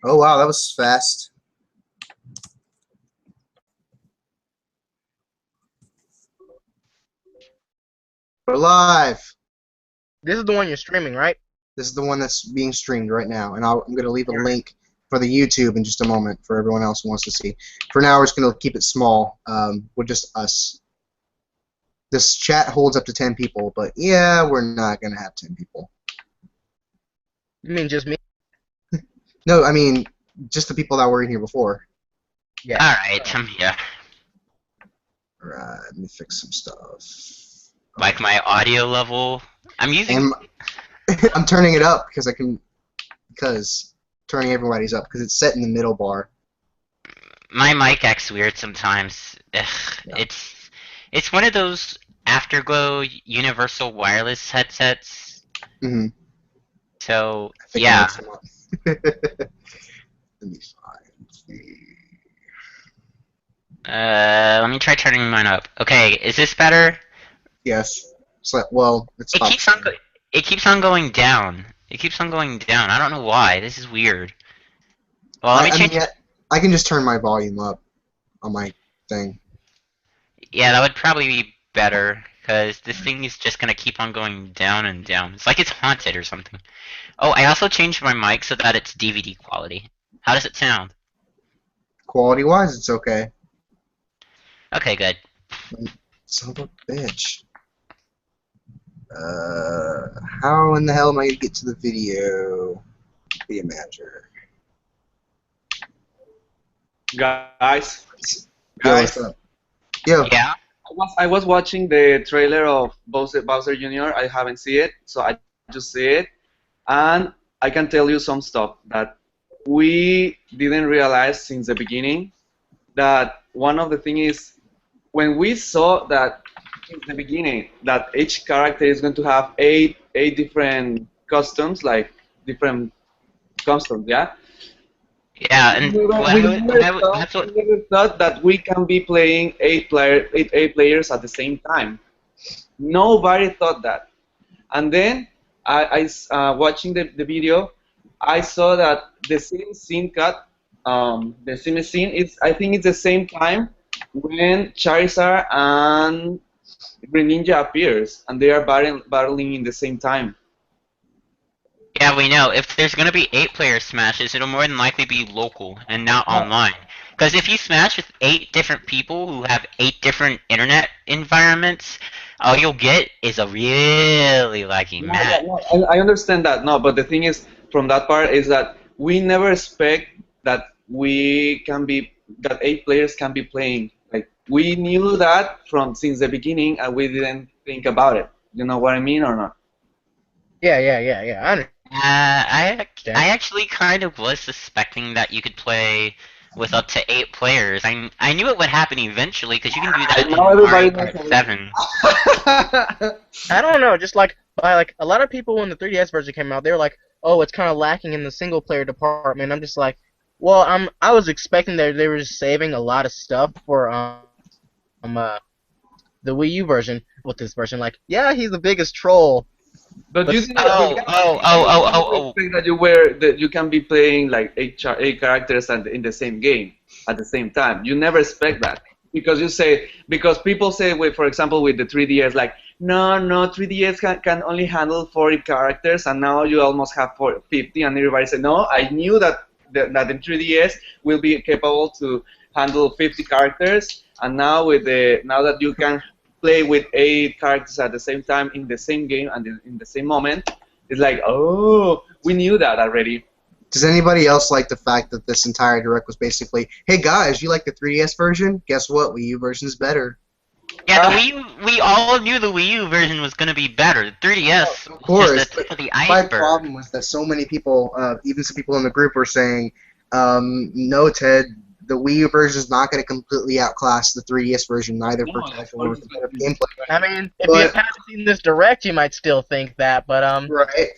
Oh wow, that was fast. We're live. This is the one you're streaming, right? This is the one that's being streamed right now, and I'm going to leave a link for the YouTube in just a moment for everyone else who wants to see. For now, we're just going to keep it small. We're just us. This chat holds up to 10 people, but yeah, we're not going to have 10 people. You mean just me? No, I mean just the people that were in here before. Yeah. Alright, I'm here. Alright, let me fix some stuff. Like my audio level. I'm using. And I'm turning it up turning everybody's up because it's set in the middle bar. My mic acts weird sometimes. Ugh, Yeah. It's one of those Afterglow universal wireless headsets. Mm-hmm. So I think yeah. Let me find Let me try turning mine up. Okay, is this better? Yes. So, well, it's It keeps on. It keeps on going down. It keeps on going down. I don't know why. This is weird. Well, let me change. I can just turn my volume up on my thing. Yeah, that would probably be better, because this thing is just gonna keep on going down and down. It's like it's haunted or something. Oh, I also changed my mic so that it's DVD quality. How does it sound? Quality-wise, it's okay. Okay, good. Son of a bitch. How in the hell am I gonna get to the video? Video manager. Guys, Yo, what's up? Yo. Yeah? I was watching the trailer of Bowser Jr. I haven't seen it, so I just see it, and I can tell you some stuff that we didn't realize since the beginning. That one of the things is when we saw that since the beginning that each character is going to have eight different customs, like different customs, yeah. Yeah, and that's We what. never thought that we can be playing eight players at the same time. Nobody thought that. And then watching the video, I saw that the same scene cut, the same scene. I think it's the same time when Charizard and Greninja appears, and they are battling in the same time. Yeah, we know. If there's gonna be 8-player smashes, it'll more than likely be local and not online. Because if you smash with 8 different people who have 8 different internet environments, all you'll get is a really laggy match. I understand that. No, but the thing is, from that part is that we never expect that that 8 players can be playing. Like we knew that since the beginning, and we didn't think about it. You know what I mean or not? Yeah. I understand. I actually kind of was suspecting that you could play with up to 8 players. I knew it would happen eventually because you can do that in Mario Kart 7. I don't know. Just like a lot of people when the 3DS version came out, they were like, "Oh, it's kind of lacking in the single player department." I'm just like, well, I was expecting that they were just saving a lot of stuff for the Wii U version with this version. Like, yeah, he's the biggest troll. But you didn't expect that you can be playing like eight characters in the same game at the same time. You never expect that because people say, for example, with the 3DS, like no, 3DS can only handle 40 characters, and now you almost have 50, and everybody said, no, I knew that the 3DS will be capable to handle 50 characters, and now that you can play with 8 characters at the same time in the same game and in the same moment, it's like, oh, we knew that already. Does anybody else like the fact that this entire direct was basically, hey guys, you like the 3DS version? Guess what? Wii U version is better. Yeah, the Wii U, we all knew the Wii U version was going to be better. The 3DS of course, was just the tip of the my iceberg. problem was that so many people, even some people in the group, were saying, no, Ted, the Wii U version is not going to completely outclass the 3DS version, neither for casual or for gameplay. I mean, if you haven't seen this direct, you might still think that, but right.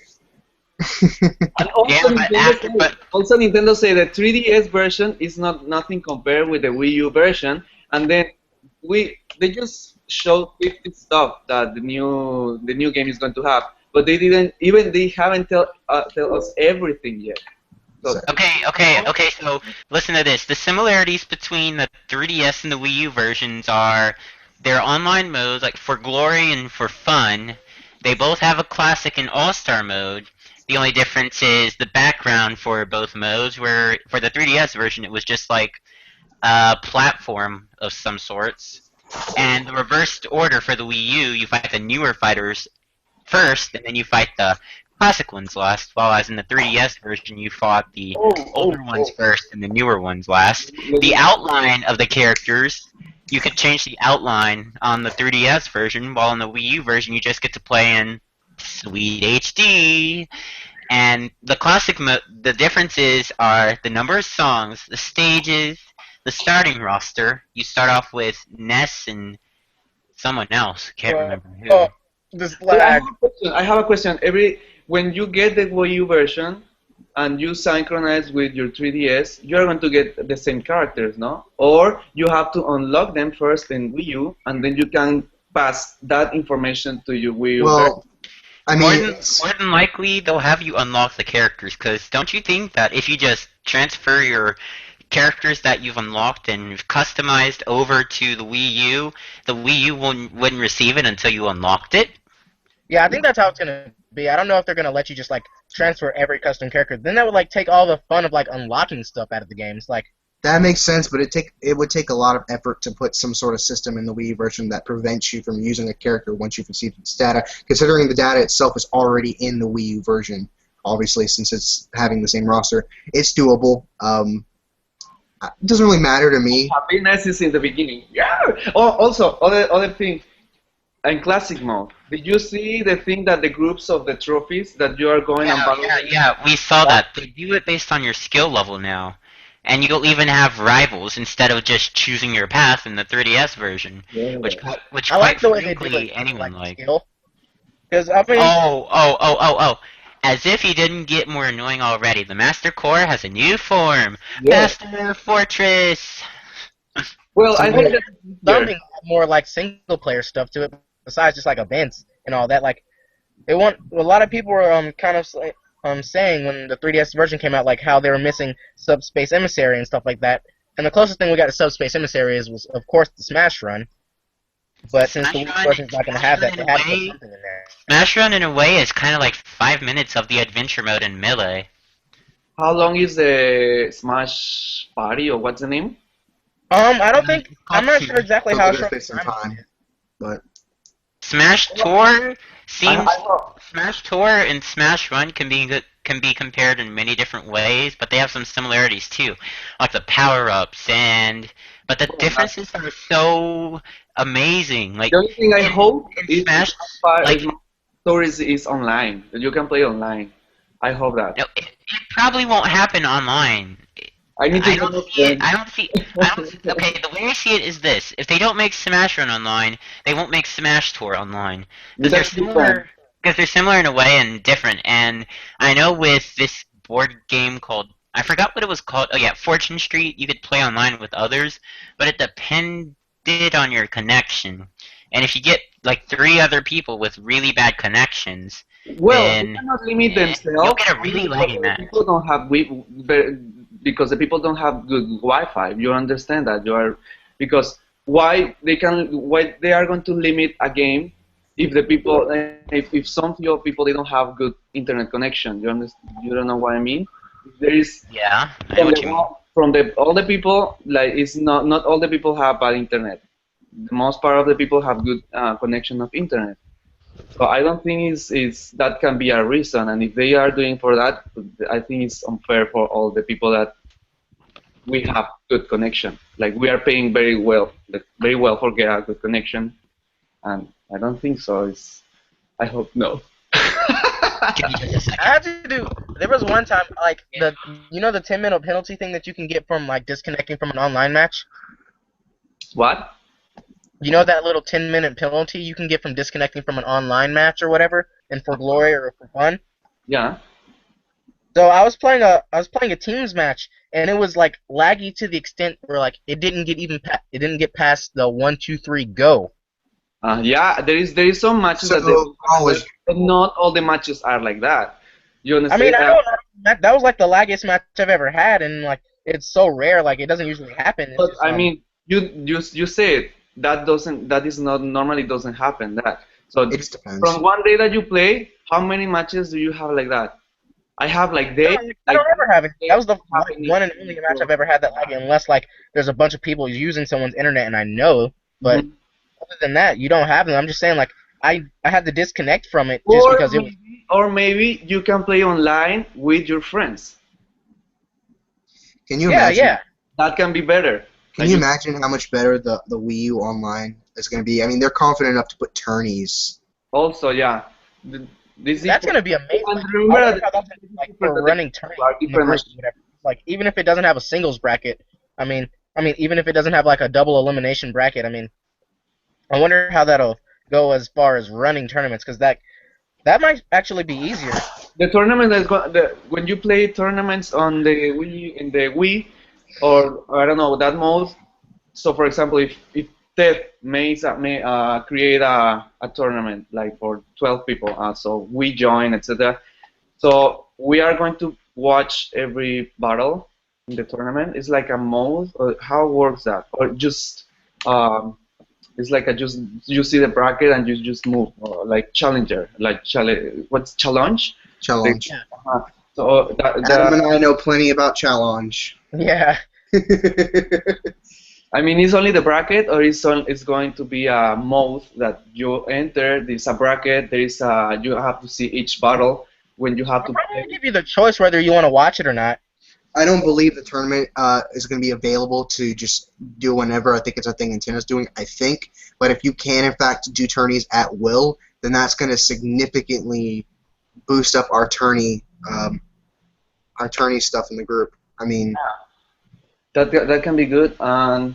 And also, Nintendo say the 3DS version is nothing compared with the Wii U version, and then they just showed 50 stuff that the new game is going to have, but they haven't tell us everything yet. So, Okay. So listen to this. The similarities between the 3DS and the Wii U versions are their online modes, like for glory and for fun. They both have a classic and all-star mode. The only difference is the background for both modes, where for the 3DS version it was just like a platform of some sorts. And the reversed order for the Wii U, you fight the newer fighters first, and then you fight the classic ones last, while as in the 3DS version, you fought the older ones first and the newer ones last. The outline of the characters, you could change the outline on the 3DS version, while in the Wii U version, you just get to play in sweet HD. And the the differences are the number of songs, the stages, the starting roster. You start off with Ness and someone else. Can't remember who. Oh, this But lag. I have a question. When you get the Wii U version and you synchronize with your 3DS, you're going to get the same characters, no? Or you have to unlock them first in Wii U, and then you can pass that information to your Wii U version. Well, I mean, More than likely, they'll have you unlock the characters, because don't you think that if you just transfer your characters that you've unlocked and customized over to the Wii U wouldn't receive it until you unlocked it? Yeah, I think that's how it's gonna be. I don't know if they're gonna let you just like transfer every custom character. Then that would like take all the fun of like unlocking stuff out of the game. It's like that makes sense, but it would take a lot of effort to put some sort of system in the Wii version that prevents you from using a character once you've received its data, considering the data itself is already in the Wii U version, obviously, since it's having the same roster. It's doable. It doesn't really matter to me. Happiness is in the beginning. Yeah! Oh, also, other thing, in classic mode, did you see the thing that the groups of the trophies that you are going and battling? Yeah, we saw that. They do it based on your skill level now. And you'll even have rivals instead of just choosing your path in the 3DS version, Yeah. which I like quite the way they do frankly it. anyone like. Because I mean, Oh! As if you didn't get more annoying already, the Master Core has a new form. Yeah. Master Fortress. Well, I think that something more like single player stuff to it, besides just like events and all that. Like they want a lot of people were kind of saying when the 3DS version came out, like how they were missing Subspace Emissary and stuff like that. And the closest thing we got to Subspace Emissary was of course the Smash Run. But since the Wii version's not going to have that, they have to put something in there. Smash Run in a way is kind of like 5 minutes of the adventure mode in Melee. how long is the Smash Party, or what's the name? I don't think I'm not sure exactly So how they're short gonna take some time, but Smash Tour seems I Smash Tour and Smash Run can be compared in many different ways, but they have some similarities too, like the power-ups but the differences are so amazing. Like The only thing I hope in is Smash, like, Stories is online. That you can play online. I hope that. no, it probably won't happen online. I need to I don't see it. Okay, the way I see it is this: if they don't make Smash Run online, they won't make Smash Tour online because they're similar. Because they're similar in a way and different. And I know with this board game called, I forgot what it was called. Oh yeah, Fortune Street. You could play online with others, but it depended on your connection. And if you get like 3 other people with really bad connections, Well, then they cannot limit themselves. you'll get a really laggy match. People don't have because the people don't have good Wi-Fi. You understand that? Because why they are going to limit a game if the people if some of your people they don't have good internet connection. You understand? You don't know what I mean? There is Yeah, I know what you mean. all the people, like, it's not all the people have bad internet. The most part of the people have good connection of internet. So I don't think it's that can be a reason. And if they are doing for that, I think it's unfair for all the people that we have good connection. Like, we are paying very well for get a good connection, and I don't think so. I hope no. Give me just a second. I had to do. There was one time, like the 10-minute penalty thing that you can get from like disconnecting from an online match. What? You know that little 10-minute penalty you can get from disconnecting from an online match or whatever, and for glory or for fun. Yeah. So I was playing a teams match, and it was like laggy to the extent where like it didn't get past the 1, 2, 3 go. Yeah, there is some matches So, but not all the matches are like that. You I understand? mean, I know not that was like the laggiest match I've ever had, and like it's so rare, like it doesn't usually happen. It's But just, I mean, you say that is not normally doesn't happen that. So It just depends. from one day that you play, how many matches do you have like that? I have like no, days. I Like don't ever have it. That was the happening. one and only match I've ever had that laggy, unless like there's a bunch of people using someone's internet and I know. But Mhm. other than that, you don't have them. I'm just saying, like I had to disconnect from it just Or because it was. maybe, or maybe you can play online with your friends. Can you Yeah, imagine? yeah. That can be better. Can Like you imagine how much better the Wii U Online is going to be? I mean, they're confident enough to put tourneys. also, yeah, this That's gonna be amazing. and I remember wonder that how that's like for running tourneys are in the different group, machines. whatever. Like even if it doesn't have a singles bracket, I mean, even if it doesn't have like a double elimination bracket, I mean, I wonder how that'll go as far as running tournaments, because that might actually be easier. The tournament is when you play tournaments on the Wii in the Wii or I don't know that mode. So for example, if Ted may create a tournament like for 12 people, so we join, etc. So we are going to watch every battle in the tournament. It's like a mode, or how works that? Or just um, it's like a just you see the bracket and you just move, like challenger, like what's challenge? The, Challenge. so Adam and I know plenty about challenge. Yeah. I mean, it's only the bracket, or it's going to be a mode that you enter. There's a bracket. There is you have to see each battle when you have I'll to probably play. give you the choice whether you want to watch it or not. I don't believe the tournament is going to be available to just do whenever. I think it's a thing Nintendo's doing, I think. But if you can, in fact, do tourneys at will, then that's going to significantly boost up our tourney stuff in the group. I mean, That can be good, and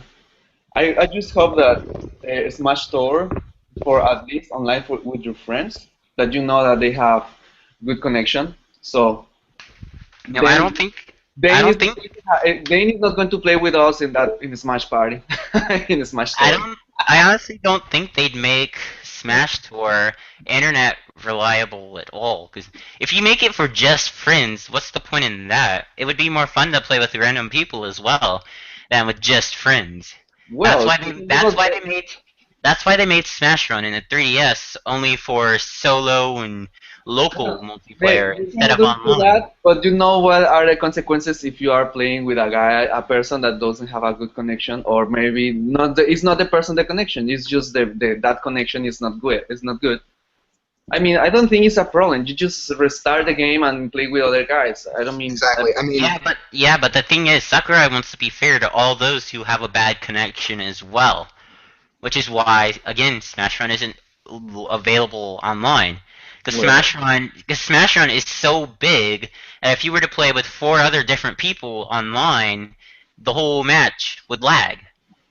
I just hope that Smash Store for at least online with your friends that you know that they have good connection. So No, I don't then think. I Dane is don't think. Dane is not going to play with us in the Smash Party in the Smash I Store. don't. I honestly don't think they'd make Smash Tour internet reliable at all. Because if you make it for just friends, what's the point in that? It would be more fun to play with random people as well than with just friends. That's Well, why they. That's why they made. That's why they made Smash Run in the 3DS only for solo and local multiplayer they can instead of do online. that, but you know what are the consequences if you are playing with a person that doesn't have a good connection, or maybe it's not the person the connection, it's just that connection is not good. It's not good. I mean, I don't think it's a problem. You just restart the game and play with other guys. I don't mean. exactly. I mean, Yeah, but the thing is, Sakurai wants to be fair to all those who have a bad connection as well, which is why again Smash Run isn't available online. Because Smash Run is so big that if you were to play with 4 other different people online, the whole match would lag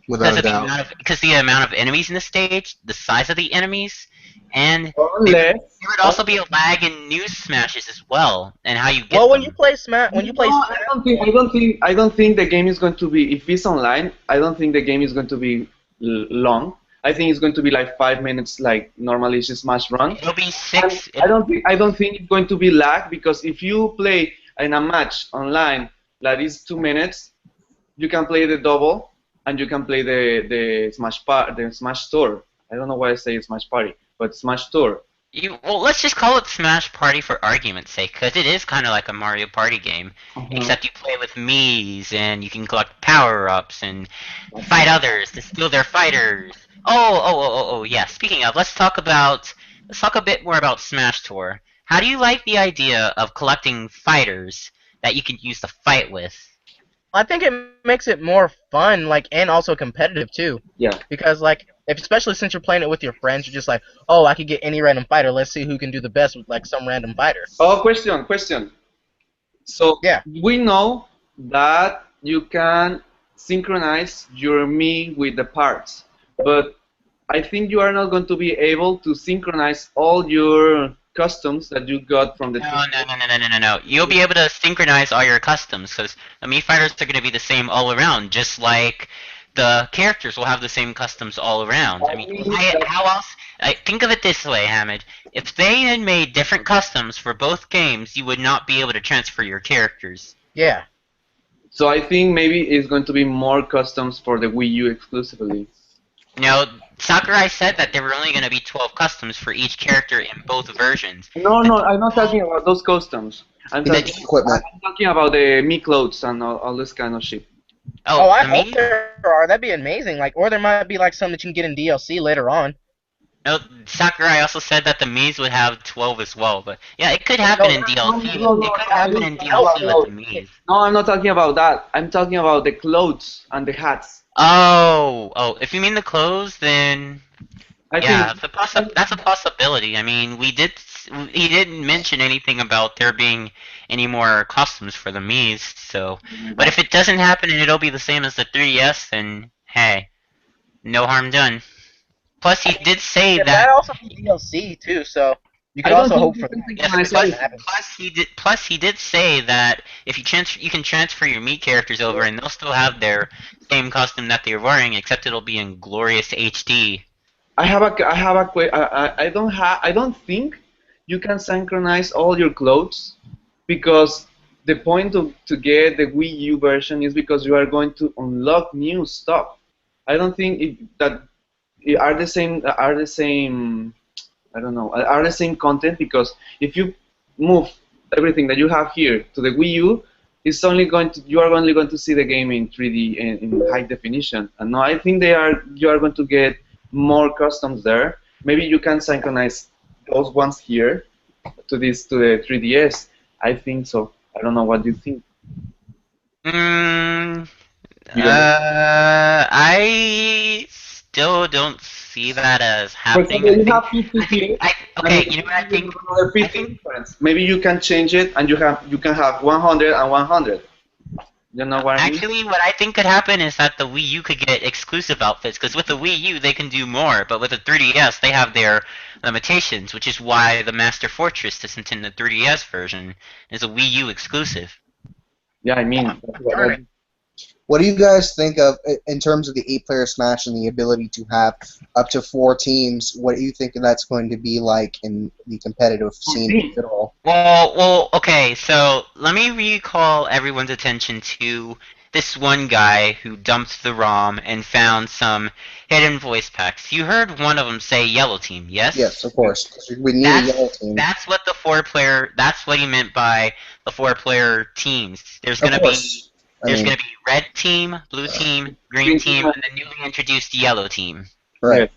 without a doubt. because the amount of enemies in the stage, the size of the enemies, and there would also be a lag in news smashes as well, and how you get Well, when them. you play Smash, No, I don't think the game is going to be. If it's online, I don't think the game is going to be long. I think it's going to be like 5 minutes, like normally it's just Smash Run. It'll be And six. I don't think it's going to be lag because if you play in a match online that is 2 minutes, you can play the double and you can play the Smash Tour. I don't know why I say Smash Party, but Smash Tour. Well, let's just call it Smash Party for argument's sake, because it is kind of like a Mario Party game, except you play with Mii's and you can collect power-ups and fight others to steal their fighters. Oh, yeah. Speaking of, let's talk a bit more about Smash Tour. How do you like the idea of collecting fighters that you can use to fight with? I think it makes it more fun, like, and also competitive too. Yeah. Because like, especially since you're playing it with your friends, you're just like, oh, I could get any random fighter. Let's see who can do the best with like some random fighter. Oh, question. So Yeah. we know that you can synchronize your Mii with the parts, but I think you are not going to be able to synchronize all your customs that you got from the No. You'll be able to synchronize all your customs, because the Mii fighters are going to be the same all around, just like the characters will have the same customs all around. I mean, how else? think of it this way, Hamid. If they had made different customs for both games, you would not be able to transfer your characters. Yeah. So I think maybe it's going to be more customs for the Wii U exclusively. No, Sakurai said that there were only going to be 12 customs for each character in both versions. No, no, I'm not talking about those customs. I'm He meant talking, equipment. I'm talking about the Me clothes and all this kind of shit. Oh, I the hope Mii? there are. That'd be amazing. Like, or there might be like some that you can get in DLC later on. No, Sakurai also said that the Mii's would have 12 as well, but yeah, it could happen No, in DLC. no, It could I happen don't in talk about DLC with the clothes. Mii's. No, I'm not talking about that. I'm talking about the clothes and the hats. Oh, if you mean the clothes, then I yeah, think that's a possibility. I mean, he didn't mention anything about there being any more costumes for the Mii's, so. But if it doesn't happen and it'll be the same as the 3DS, then hey, no harm done. Plus, he did say Yeah, but that. that also be DLC too, so you could I don't also think hope you for can that. Yes, If synchronize it doesn't everything. happen. plus he did say that if you can transfer your Mii characters over and they'll still have their same costume that they're wearing, except it'll be in glorious HD. I don't think you can synchronize all your clothes because the point to get the Wii U version is because you are going to unlock new stuff. I don't think that it are the same I don't know are the same content because if you move everything that you have here to the Wii U, it's only going to you are only going to see the game in 3D in high definition. And no, I think you are going to get more customs there. Maybe you can synchronize those ones here to the 3DS. I think so. I don't know what you think. Mm, You don't know. I still don't see that as For happening. example, you have 50 here, and Okay, you know what I you think? have another I 50 think difference. Maybe you can change it, and you can have 100 and 100. You know what I mean? Actually, what I think could happen is that the Wii U could get exclusive outfits, because with the Wii U they can do more, but with the 3DS they have their limitations, which is why the Master Fortress isn't in the 3DS version. Is a Wii U exclusive. Yeah, I mean, Darn it. What do you guys think of in terms of the 8-player Smash and the ability to have up to 4 teams? What do you think that's going to be like in the competitive scene, if at all? Okay, so let me recall everyone's attention to this one guy who dumped the ROM and found some hidden voice packs. You heard one of them say Yellow Team, yes? Yes, of course. 'Cause we need a yellow team. That's what the 4-player. That's what he meant by the 4-player teams. There's Of gonna course. be I mean, red team, blue team, green Green team, team. and the newly introduced yellow team. right.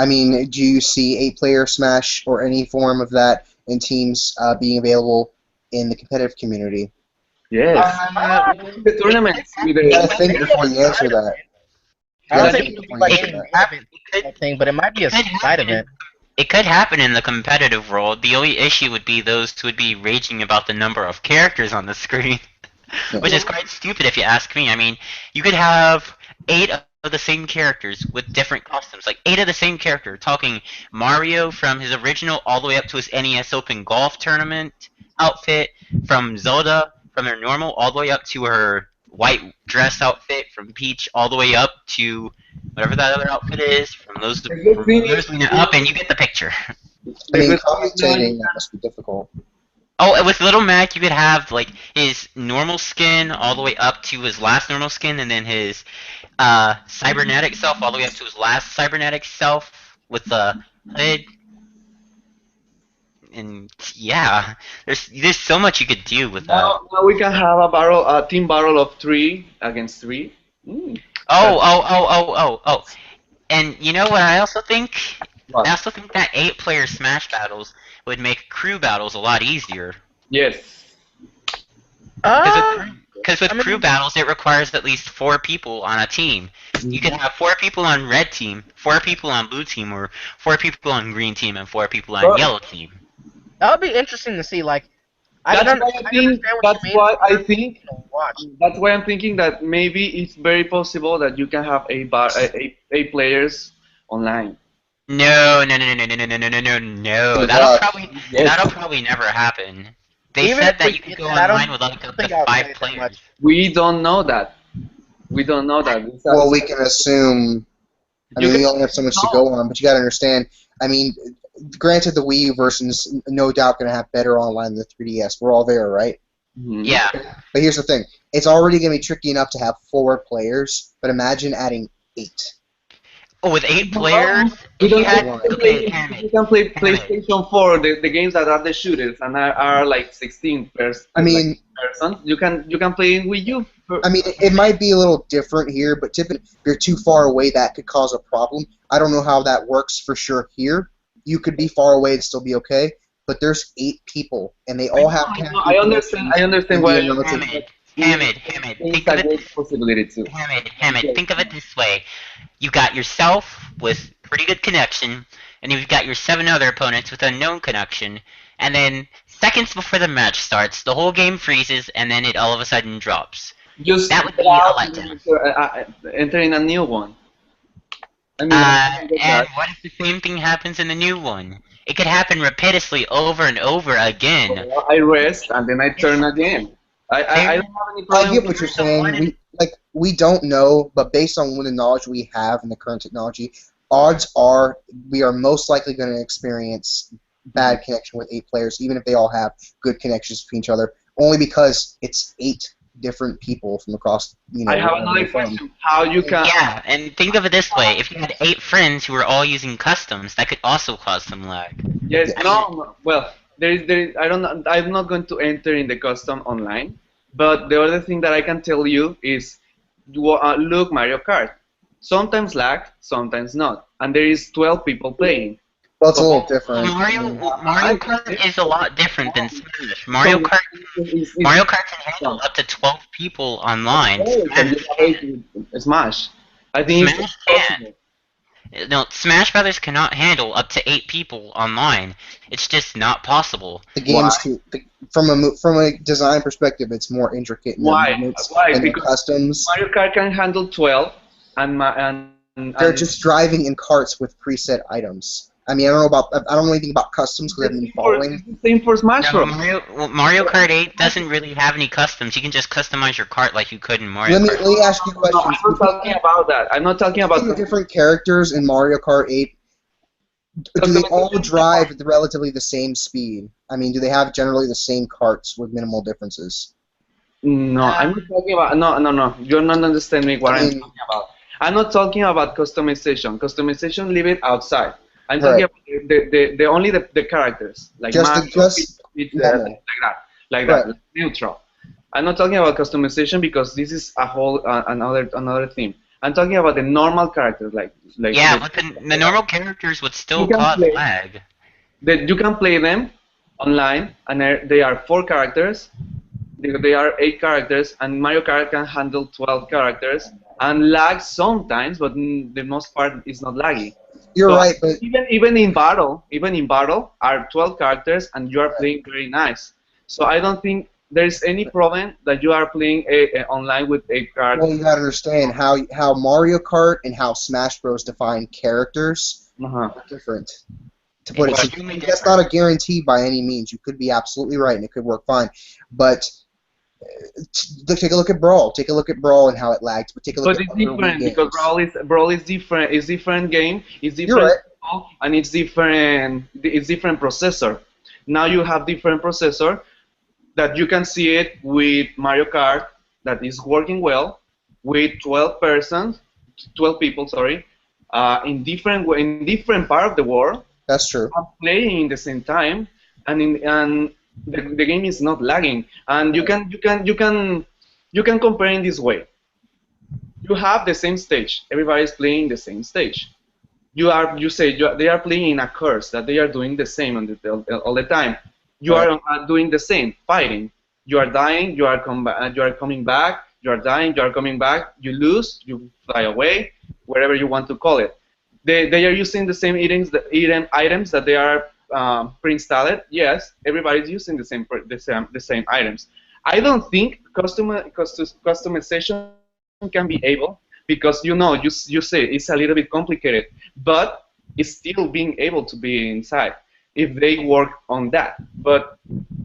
I mean, do you see 8-player Smash or any form of that in teams being available in the competitive community? Yes. The tournaments with You gotta the think before you answer that. I don't Yeah, think think it would be before you like answer any that. event It type thing, but it might be a could side happen. event. It could happen in the competitive world. The only issue would be those who would be raging about the number of characters on the screen, which is quite stupid if you ask me. I mean, you could have 8 of the same characters with different costumes, like 8 of the same character, talking Mario from his original all the way up to his NES Open Golf Tournament outfit, from Zelda from her normal all the way up to her white dress outfit, from Peach all the way up to whatever that other outfit is, from The good thing is, Rosalina up, and you get the picture. I the mean, good thing is now commentating, that must be difficult. Oh, and with Little Mac, you could have like his normal skin all the way up to his last normal skin, and then his cybernetic self all the way up to his last cybernetic self with the hood. And yeah, there's so much you could do with that. now we can have a team battle of 3 against 3. Oh. And you know what I also think? What? I also think that 8-player Smash battles would make crew battles a lot easier. Yes. Because with I mean- crew battles, it requires at least 4 people on a team. You can have 4 people on red team, 4 people on blue team, or 4 people on green team, and 4 people on Well- yellow team. That would be interesting to see. Like, I That's don't. why I think. understand what That's you mean. why I think. Watch. That's why I'm thinking that maybe it's very possible that you can have 8 players online. No. Yes. That'll probably never happen. They Even said if that we you could did go that, I don't online with like up to think I'll 5 play it that players. much. We don't know that. We don't know that. Well, we can assume I mean, we only have so much to go on, but you got to understand. I mean, granted, the Wii U version is no doubt going to have better online than the 3DS. We're all there, right? Mhm. Yeah. But here's the thing: it's already going to be tricky enough to have 4 players, but imagine adding 8. Oh, with 8 players, You if you don't had play- you can play Hamid. PlayStation 4, the games that are the shooters and are like 16 person. I mean, person. You can play in Wii U. I mean, it might be a little different here, but typically, if you're too far away, that could cause a problem. I don't know how that works for sure here. You could be far away and still be okay, but there's 8 people, and they all have to have I understand. I understand why. Hamid, It's a great possibility too. Hamid, think of it this way. You got yourself with pretty good connection, and you've got your 7 other opponents with unknown connection, and then seconds before the match starts, the whole game freezes, and then it all of a sudden drops. Just That would be a letdown. entering a new one. I mean, And what if the same thing happens in the new one? It could happen repeatedly over and over again. I rest and then I turn again. I don't have any problem. I get what you're saying. We don't know, but based on the knowledge we have and the current technology, odds are we are most likely going to experience bad connection with 8 players, even if they all have good connections between each other. Only because it's 8 different people from across. I have another question. How you can? Yeah, and think of it this way: if you had 8 friends who were all using customs, that could also cause some lag. Yes. No. Well, there is. I don't. know. I'm not going to enter in the custom online. But the other thing that I can tell you is, look, Mario Kart. Sometimes lag, sometimes not, and there is 12 people playing. Well, it's a little different. Mario Kart is a lot different than Smash. Mario Kart can handle up to 12 people online. Smash. I think Smash it's can. possible. No, Smash Brothers cannot handle up to 8 people online. It's just not possible. The game's from a design perspective, it's more intricate. Why? Why? And Because customs. Mario Kart can handle 12, and they're just driving in carts with preset items. I mean, I don't know anything about customs because I've been following. It's the same for Smash Bros. Mario Kart 8 doesn't really have any customs. You can just customize your cart like you could in Mario Kart. Let me ask you a question. No, I'm not talking about that. I'm not talking about the different characters in Mario Kart 8. Do they all drive at relatively the same speed? I mean, do they have generally the same carts with minimal differences? No, I'm not talking about. No. You're not understanding what I'm talking about. I'm not talking about customization. Customization, leave it outside. I'm talking about the only the characters, like Mario, like that, neutral. I'm not talking about customization because this is a whole another theme. I'm talking about the normal characters, like yeah, but the normal characters would still cause lag. You can play them online, and they are 4 characters. They are 8 characters, and Mario Kart can handle 12 characters and lag sometimes, but the most part is not laggy. You're right, but even in battle are 12 characters, and you are playing very nice. So I don't think there's any problem that you are playing online with 8 characters. Well, you gotta understand how Mario Kart and how Smash Bros. Define characters are different. To put it simply, that's not a guarantee by any means. You could be absolutely right, and it could work fine, but. Take a look at Brawl. Take a look at Brawl and how it lags. But take a look at it's different because Brawl is different. It's different game. It's different. You're right. People, and it's different. It's different processor. Now you have different processor that you can see it with Mario Kart that is working well with 12 people. Sorry, in different part of the world. That's true. Playing in the same time and. The game is not lagging, and you can compare in this way. You have the same stage. Everybody is playing the same stage. They are playing in a course that they are doing the same all the time. You are doing the same, fighting. You are dying. You are coming back. You are dying. You are coming back. You lose. You fly away. Wherever you want to call it. They are using the same items that they are. Pre-installed, yes, everybody's using the same items. I don't think customization can be able because you say it's a little bit complicated, but it's still being able to be inside if they work on that. But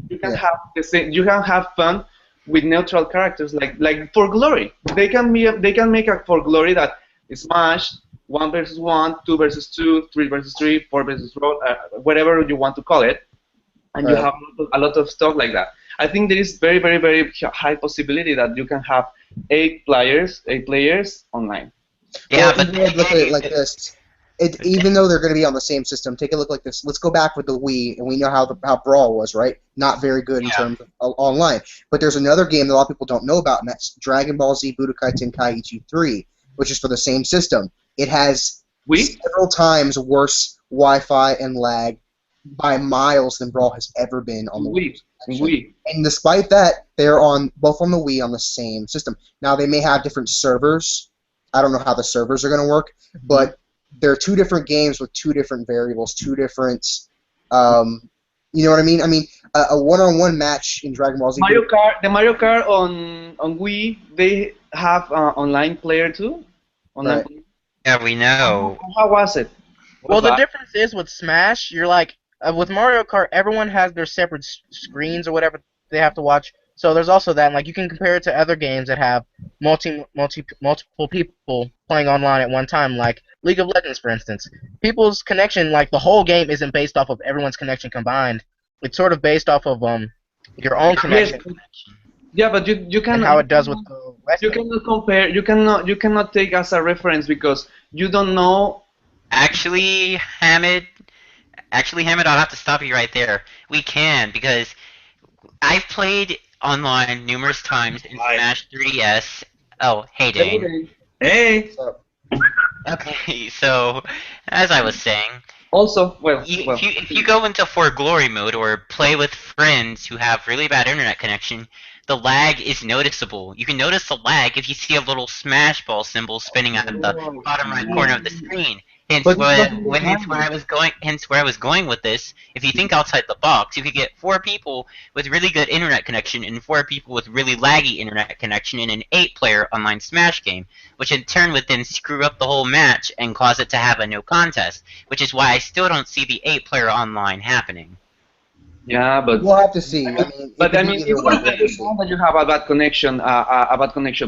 you can have the same. You can have fun with neutral characters like for glory. They can make a for glory that Smash 1 versus 1, 2 versus 2, 3 versus 3, 4 versus 4, whatever you want to call it, and you have a lot of stuff like that. I think there is very, very, very high possibility that you can have 8 players online. Yeah, well, but look at it like this. Even though they're going to be on the same system, take a look like this. Let's go back with the Wii, and we know how Brawl was, right? Not very good in terms of online. But there's another game that a lot of people don't know about, and that's Dragon Ball Z Budokai Tenkaichi 3, which is for the same system. It has several times worse Wi-Fi and lag by miles than Brawl has ever been on the Wii. And despite that, they're both on the Wii on the same system. Now, they may have different servers. I don't know how the servers are going to work, but they're two different games with two different variables, two different, you know what I mean? I mean, a one-on-one match in Dragon Ball Z. The Mario Kart on Wii, they have online player too. Online. Right. Yeah, we know. How was it? Well, the difference is with Smash, you're like with Mario Kart, everyone has their separate screens or whatever they have to watch. So there's also that. And, like, you can compare it to other games that have multiple people playing online at one time, like League of Legends, for instance. People's connection, like the whole game, isn't based off of everyone's connection combined. It's sort of based off of your own connection. Yeah, but you can. And how it does with the West. You cannot compare. You cannot take as a reference because you don't know. Actually, Hamid, I'll have to stop you right there. We can, because I've played online numerous times in Smash 3DS. Oh, hey, Dane. Hey. Okay, so, as I was saying, also, if you go into For Glory mode or play with friends who have really bad internet connection, the lag is noticeable. You can notice the lag if you see a little Smash Ball symbol spinning at the bottom right corner of the screen. Hence where I was going with this. If you think outside the box, you could get 4 people with really good internet connection and 4 people with really laggy internet connection in an 8-player online Smash game, which in turn would then screw up the whole match and cause it to have a no contest, which is why I still don't see the 8-player online happening. Yeah, but we'll have to see. I mean, it's not that you have a bad connection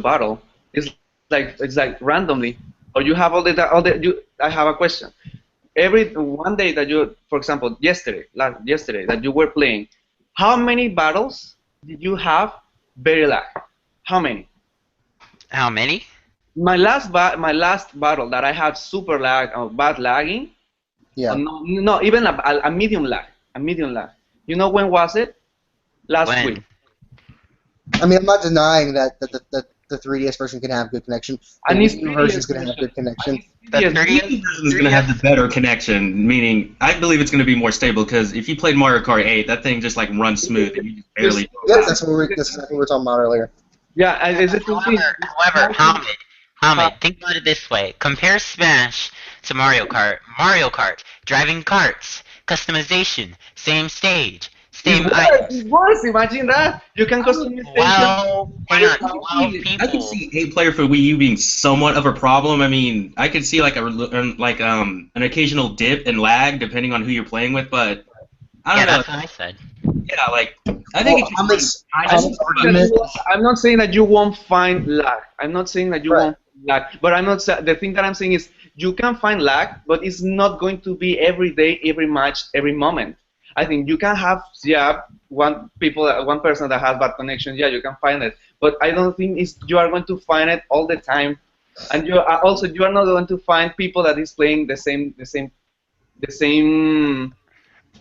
battle. It's like randomly. Or you have I have a question. One day that you, for example, yesterday that you were playing, how many battles did you have very lag? How many? How many? My last battle that I had super lag or bad lagging. Yeah. No, even a medium lag. A medium lag. You know when was it? Last week. I mean, I'm not denying that the 3DS version can have good connection. The Wii version is going to have good connection. The 3DS version is going to have the better connection, meaning I believe it's going to be more stable because if you played Mario Kart 8, that thing just like runs smooth and you just barely. Yes, that's what we were talking about earlier. Yeah, however, Hamid, think about it this way: compare Smash to Mario Kart. Mario Kart, driving carts, customization, same stage. It's worse. Imagine that. You can customize. Well, hang on. 12 people. I can see 8-player for Wii U being somewhat of a problem. I mean, I could see like an occasional dip and lag depending on who you're playing with, but I don't know. That's what I said. Yeah, like I think I'm not saying that you won't find lag. I'm not saying that you won't find lag, but the thing that I'm saying is you can find lag, but it's not going to be every day, every match, every moment. I think you can have one person that has bad connection. Yeah, you can find it, but I don't think you are going to find it all the time, and you are not going to find people that is playing the same.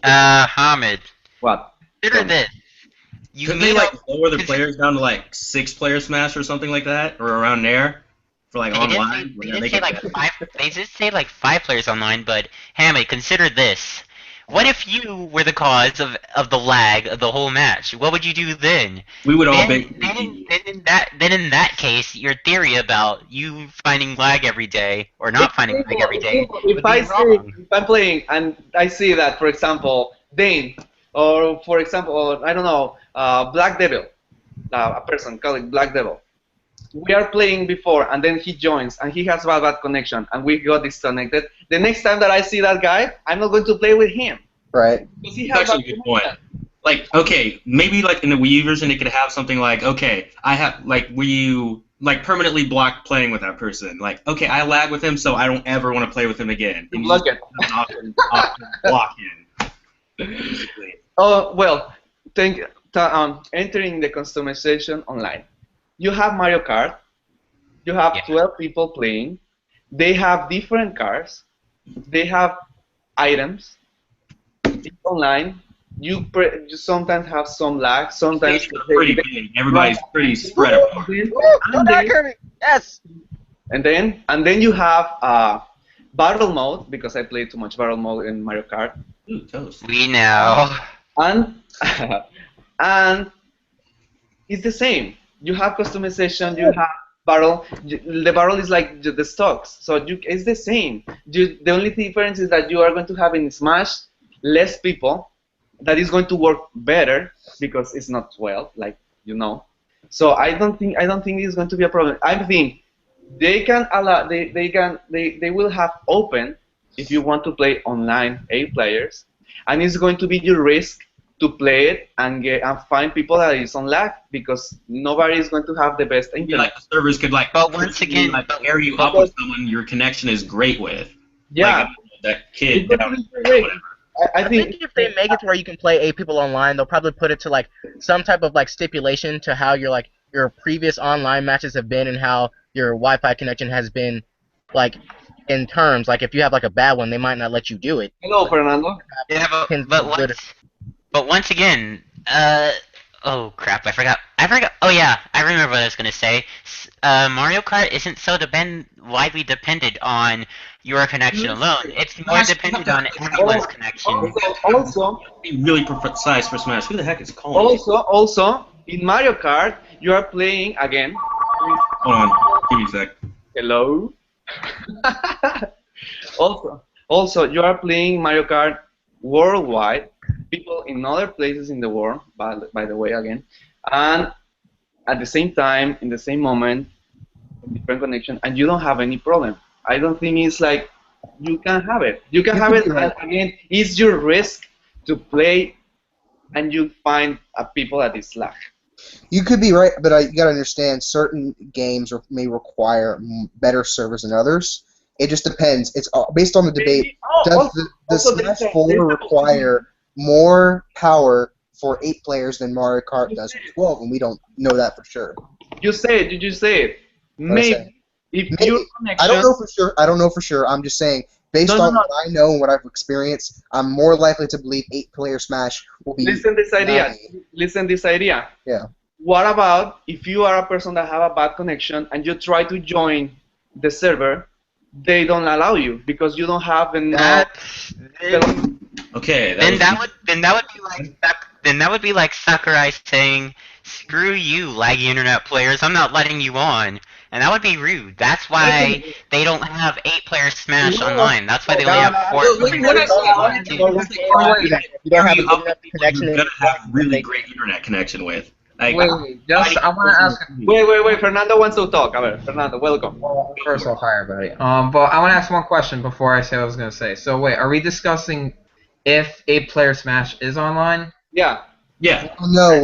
Hamid. What? Consider this. Could they like lower the players down to like 6-player Smash or something like that, or around there, for like online? They did say like 5 players online, but Hamid, consider this. What if you were the cause of the lag of the whole match? What would you do then? We would all then in that case, your theory about you finding lag every day or not finding lag every day if I'm playing and I see that, for example, Dane, or for example, I don't know, Black Devil, a person called Black Devil. We are playing before, and then he joins, and he has bad connection, and we got disconnected. The next time that I see that guy, I'm not going to play with him. Right. That's actually a good point. Like, okay, maybe like in the Wii U version, it could have something like, okay, I have like Wii U like permanently block playing with that person. Like, okay, I lag with him, so I don't ever want to play with him again. And Block it. often block him. Basically. Oh well, entering the customization online. You have Mario Kart. You have 12 people playing. They have different cars. They have items. It's online. You sometimes have some lag. Sometimes Stages are pretty big. Everybody's pretty spread apart. Yes. And then you have battle mode, because I play too much battle mode in Mario Kart. Ooh, toast. We know. And and it's the same. You have customization. You have barrel. The barrel is like the stocks, so it's the same. The only difference is that you are going to have in Smash less people. That is going to work better because it's not 12, like you know. So I don't think it's going to be a problem. I think they can allow they will have open if you want to play online 8 players, and it's going to be your risk to play it and find people that is on lag, because nobody is going to have the best internet. Yeah, like the servers could like, But once again, like pair you up with someone your connection is great with. Yeah, like, that kid. It's Down, going to be great. I think if they make it to where you can play 8 people online, they'll probably put it to like some type of like stipulation to how your previous online matches have been and how your Wi-Fi connection has been, like in terms. Like if you have like a bad one, they might not let you do it. Hello, Fernando. Yeah, but once again, oh crap, I forgot. Oh yeah, I remember what I was gonna say. Mario Kart isn't so widely dependent on your connection alone. It's more dependent on everyone's connection. Also, be really precise for Smash. Who the heck is calling? Also, in Mario Kart, you are playing again. Hold on, give me a sec. Hello. Also, you are playing Mario Kart worldwide. People in other places in the world, by the way, again, and at the same time, in the same moment, different connection, and you don't have any problem. I don't think it's like you can have it. You can have it, and again, it's your risk to play, and you find people that is lag. You could be right, but you gotta understand certain games may require better servers than others. It just depends. It's based on the debate. Does the Smash 4 require more power for 8 players than Mario Kart does for 12? And we don't know that for sure. You say it. Did you say it? Maybe. If your connection. I don't know for sure. I don't know for sure. I'm just saying, based on what I know and what I've experienced, I'm more likely to believe 8-player Smash will be. Listen this idea. Listen this idea. Yeah. What about if you are a person that have a bad connection and you try to join the server? They don't allow you because you don't have enough. Okay. Then that would be like Sakurai saying, "Screw you, laggy internet players. I'm not letting you on." And that would be rude. That's why they don't have 8-player Smash online. That's why they only have 4. You don't have a good connection. You're gonna have really great internet connection with. Like, wait, I want to ask. Wait, Fernando wants to talk. Fernando, welcome. Well, first off, hi everybody. But I want to ask one question before I say what I was gonna say. So wait, are we discussing if 8-player Smash is online? Yeah. Yeah. No,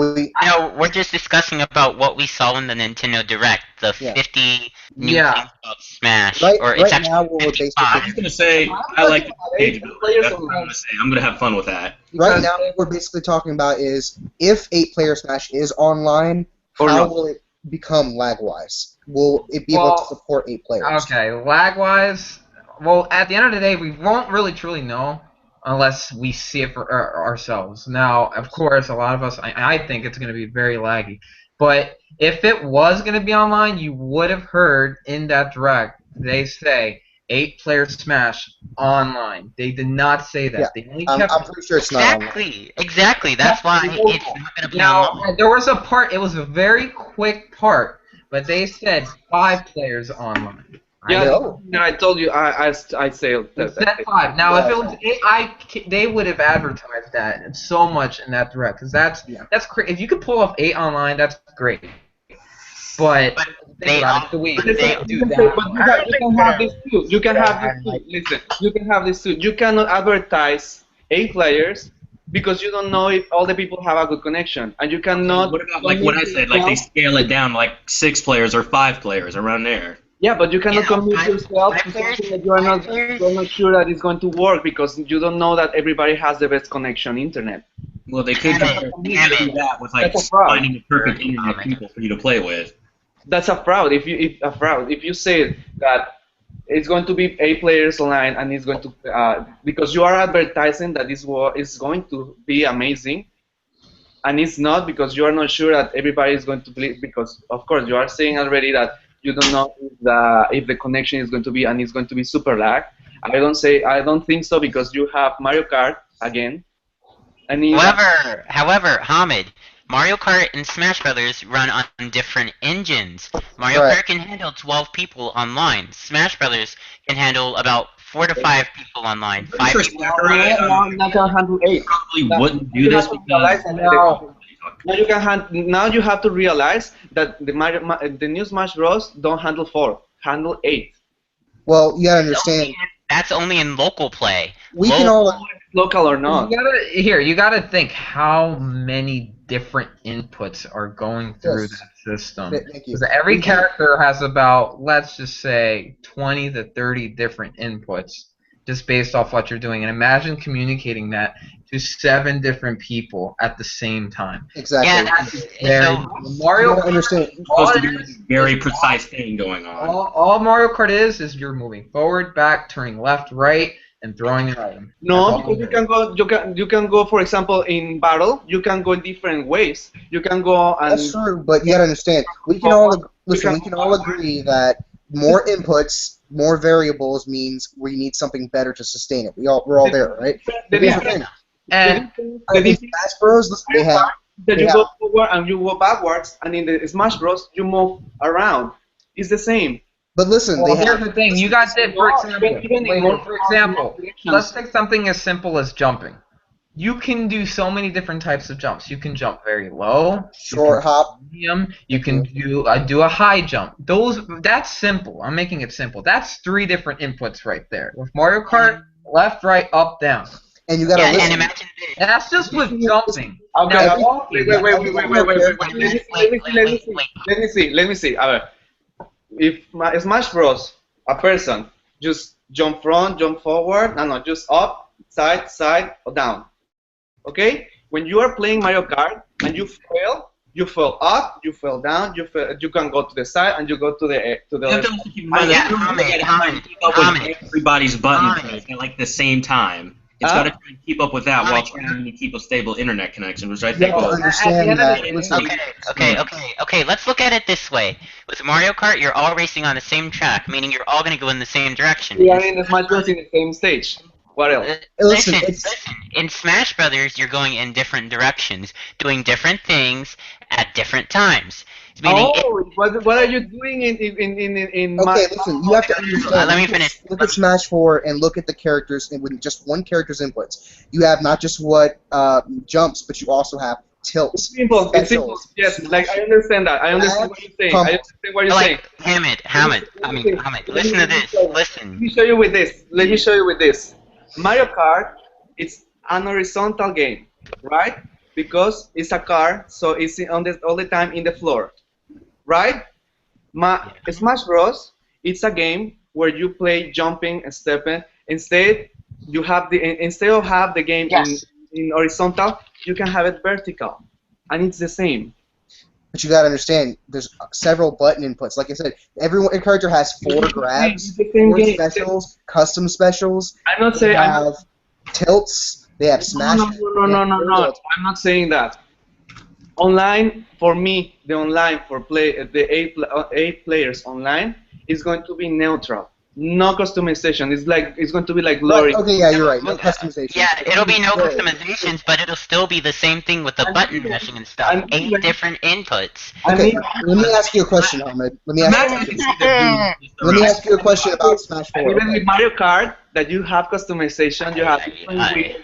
we're just discussing about what we saw in the Nintendo Direct, the 50 new things about Smash. Right actually now, we're basically. I'm just gonna say I like the page builder. That's what I'm gonna say. I'm gonna have fun with that. Right now, what we're basically talking about is if 8-player Smash is online, how will it become lag-wise? Will it be able to support 8 players? Okay, lag-wise, well, at the end of the day, we won't really truly know unless we see it for ourselves. Now, of course, a lot of us, I think it's going to be very laggy. But if it was going to be online, you would have heard in that direct, they say 8-player Smash online. They did not say that. Yeah, they only kept I'm pretty sure it's not online. Exactly. That's why it's not going to be online. There was a part, it was a very quick part, but they said 5 players online. Yeah, I told you. I said that 5. Now, if it was 8, they would have advertised that so much in that direct, because that's great. If you could pull off 8 online, that's great. But they do that. You can have this too. You can have this too. Listen, you can have this too. You cannot advertise 8 players because you don't know if all the people have a good connection, and you cannot. What about like what I said? Like they scale it down like 6 players or 5 players around there. Yeah, but you cannot commit yourself to players- something that you're not sure that it's going to work because you don't know that everybody has the best connection internet. Well, they could do that with like That's a fraud. finding the perfect internet people for you to play with. That's a fraud. If you say that it's going to be 8 players online and it's going to because you are advertising that this war is going to be amazing, and it's not because you are not sure that everybody is going to play, because of course you are saying already that you don't know if the connection is going to be, and it's going to be super lag. I don't think so, because you have Mario Kart again. And However, Hamid, Mario Kart and Smash Brothers run on different engines. Mario Right. Kart can handle 12 people online. Smash Brothers can handle about 4 to 5 people online. 5 people. now can handle 8. Probably wouldn't do this because Now you have to realize that the new Smash Bros. Don't handle 4, handle 8. Well, you gotta understand. That's only in local play. We can all. Local or not. You gotta think how many different inputs are going through Yes. that system. Thank you. Because every character has about, let's just say, 20 to 30 different inputs, just based off what you're doing. And imagine communicating that to 7 different people at the same time. Exactly. Yeah, that's You Mario don't understand. all supposed to it be a is- very precise thing going on. all Mario Kart is you're moving forward, back, turning left, right, and throwing an item. No, That's all because you can go, for example, in battle, you can go in different ways. You can go and That's true, but you gotta understand. We can all listen. We can all agree that more inputs, more variables means we need something better to sustain it. we're all there, right? the Here's the difference- thing. And the In difference Smash Bros, listen, they have. that you Yeah. go forward and you go backwards, and in the Smash Bros you move around. It's the same. But listen, well, they here's have. the thing. You got that, for example. Even in more- For example, directions. let's take something as simple as jumping. You can do so many different types of jumps. You can jump very low, Short hop. medium. You can do a high jump. That's simple. I'm making it simple. That's 3 different inputs right there. With Mario Kart, left, right, up, down. And you gotta Yeah, and listen. imagine this. And that's just with jumping. Okay, Now, wait. Let me see. If Smash Bros, a person just jump front, jump forward, no, just up, side, or down. Okay? When you are playing Mario Kart and you fell up, you fell down, you can go to the side and you go to the You have to also keep in mind that you gotta keep up with everybody's button press at like the same time. It's got to try and keep up with that while trying to keep a stable internet connection, which I think You have to will. understand that. Listen, Okay. Let's look at it this way. With Mario Kart, you're all racing on the same track, meaning you're all going to go in the same direction. We are in the Smash Bros in the same stage. What else? Listen, Listen. In Smash Brothers, you're going in different directions, doing different things at different times. Meaning What are you doing in okay, listen. You have to understand. Let me finish. Look at Smash 4 and look at the characters and with just one character's inputs. You have not just what jumps, but you also have tilts. It's simple. Yes, like I understand that. I understand what you're saying. I understand what you're saying. Hamid. Listen to this. Listen. Let me show you with this. Mario Kart, it's an horizontal game, right? Because it's a car, so it's all the time in the floor, right? Smash Bros. It's a game where you play jumping and stepping. Instead of have the game in horizontal, you can have it vertical, and it's the same. But you gotta understand, there's several button inputs. Like I said, every character has 4 grabs, 4 specials, custom specials. I'm not They saying. have tilts. They have smash. No. I'm not saying that. Online, for me, the online for the 8 players online is going to be neutral. No customization. It's going to be like glory. Okay, yeah, you're right. No customization. Yeah, it'll be no customizations, but it'll still be the same thing with the button mashing and stuff. 8 different inputs. Okay, let me ask you a question, Ahmed. Let me ask you a question about Smash 4. Even with Mario Kart, that you have customization, you have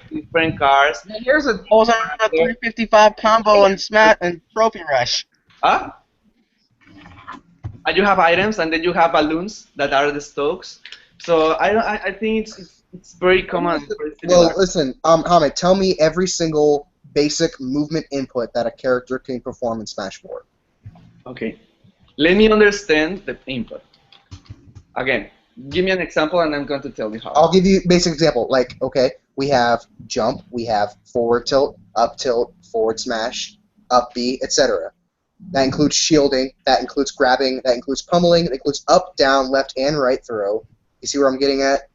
different cars. Here's a 355 combo and Smash and Trophy Rush. Huh? And you have items, and then you have balloons that are the stokes. So I think It's very common. Very Well, similar. listen, Hamid, tell me every single basic movement input that a character can perform in Smash 4. Okay. Let me understand the input. Again, give me an example, and I'm going to tell you how. I'll give you a basic example. Like, okay, we have jump, we have forward tilt, forward smash, up B, etc. That includes shielding, that includes grabbing, that includes pummeling, that includes up, down, left, and right throw. You see where I'm getting at?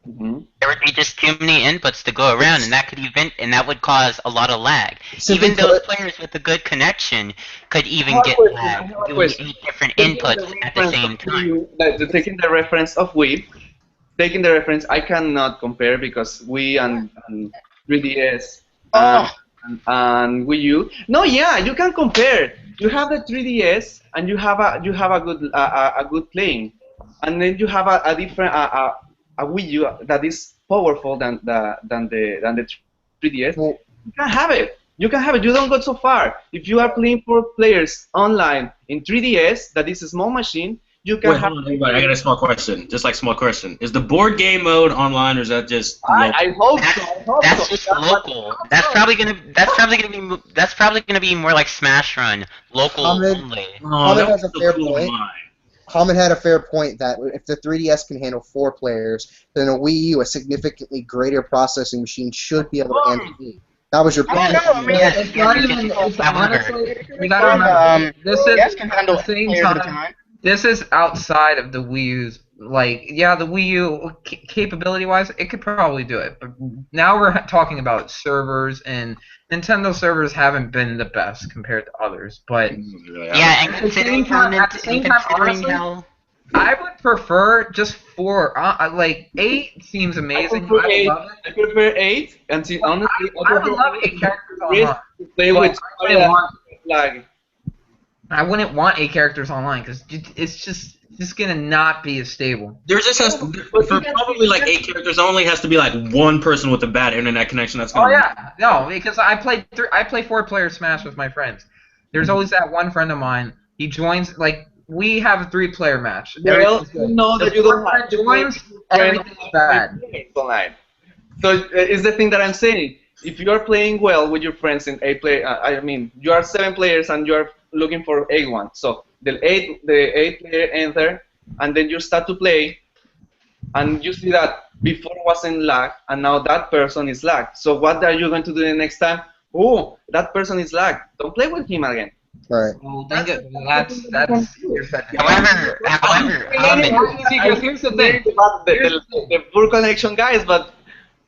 Mm-hmm. There would be just too many inputs to go around, and that would cause a lot of lag. Simply Even those put, players with a good connection could I even have a get question. I lag have a doing question. 8 different Taking the inputs at the reference of same time. taking the reference of Wii, taking the reference, I cannot compare because Wii and 3DS and, Oh, and Wii U. No, yeah, you can compare. You have the 3DS and you have a good playing, and then you have a different a Wii U that is powerful than the 3DS. well, You can have it. You can have it. You don't go so far. If you are playing for players online in 3DS, that is a small machine, you can Wait, have. hold on, everybody. I got a small question. Just like small question. Is the board game mode online or is that just local? I hope so. That's I hope that's so. just That's what- local. That's probably gonna be more like Smash Run, local Hamid, only. Oh, Hamid that has was a so fair cool point. online. Hamid had a fair point that if the 3DS can handle 4 players, then a Wii U, a significantly greater processing machine, should be able to handle 8. That was your I point. don't know. I mean, Yes, It's yes, not yes, even. yes. It's However, honestly. You gotta remember. This is yes, can at handle the same players at a time. time. This is outside of the Wii U's. Like, yeah, the Wii U capability-wise, it could probably do it. But now we're talking about servers, and Nintendo servers haven't been the best compared to others. But yeah, and at the same time, honestly, how I would prefer just 4. Like 8 seems I amazing. prefer I would eight. love it. I prefer 8, and see, honestly, I would love 8 characters risk online. to play But with I wouldn't want like. I wouldn't want 8 characters online because it's just gonna not be as stable. There just has to, for probably like 8 characters only has to be like one person with a bad internet connection that's Oh gonna. yeah, no, because I play 4-player Smash with my friends. There's always that one friend of mine. He joins like we have a 3-player match. Well, Everything's you good. know The that you don't fourth have friend joins, everything's bad. online. So it's the thing that I'm saying. If you are playing well with your friends in 8 player, I mean, you are 7 players and you are looking for 8-1. So the 8 player enter, and then you start to play, and you see that before wasn't lag, and now that person is lag. So what are you going to do the next time? Oh, that person is lag. Don't play with him again. Right. Well, that's you're setting it up. however, See, 'cause here's the thing. The poor connection, guys, but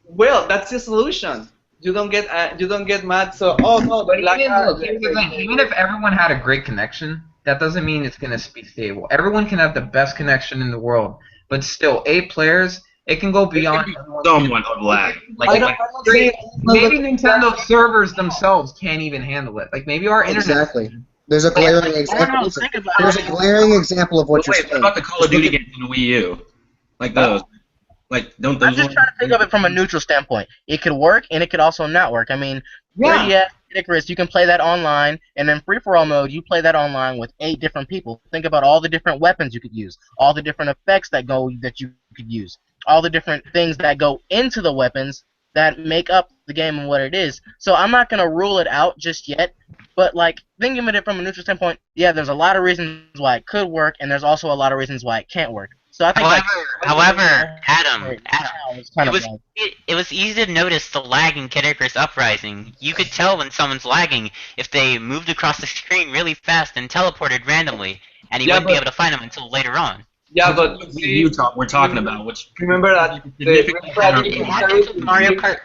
well, that's the solution. You don't get mad. So no, But lag. look, here's the thing. Even if everyone had a great connection, that doesn't mean it's gonna be stable. Everyone can have the best connection in the world, but still, 8 players, it can go beyond. Somewhat of lag. Maybe Nintendo servers themselves can't even handle it. Like maybe our internet. Exactly. There's a glaring example. no, think about There's a it. glaring example of what you're Wait, what saying. about the Call of Duty games in the Wii U? Like those. Like don't those I'm just trying to think of it from a neutral standpoint. It could work and it could also not work. I mean, Yeah. 3DS, Icarus, you can play that online, and in free-for-all mode, you play that online with 8 different people. Think about all the different weapons you could use, all the different effects that you could use, all the different things that go into the weapons that make up the game and what it is. So I'm not gonna rule it out just yet. But like thinking of it from a neutral standpoint, yeah, there's a lot of reasons why it could work, and there's also a lot of reasons why it can't work. So I think however, Adam, it's kind it of was like, it was easy to notice the lag in Kid Icarus Uprising. You could tell when someone's lagging if they moved across the screen really fast and teleported randomly, and you Yeah, wouldn't be but- able to find them until later on. Yeah, but Wii see, U talk we're talking about, which remember that It happens with Mario Kart.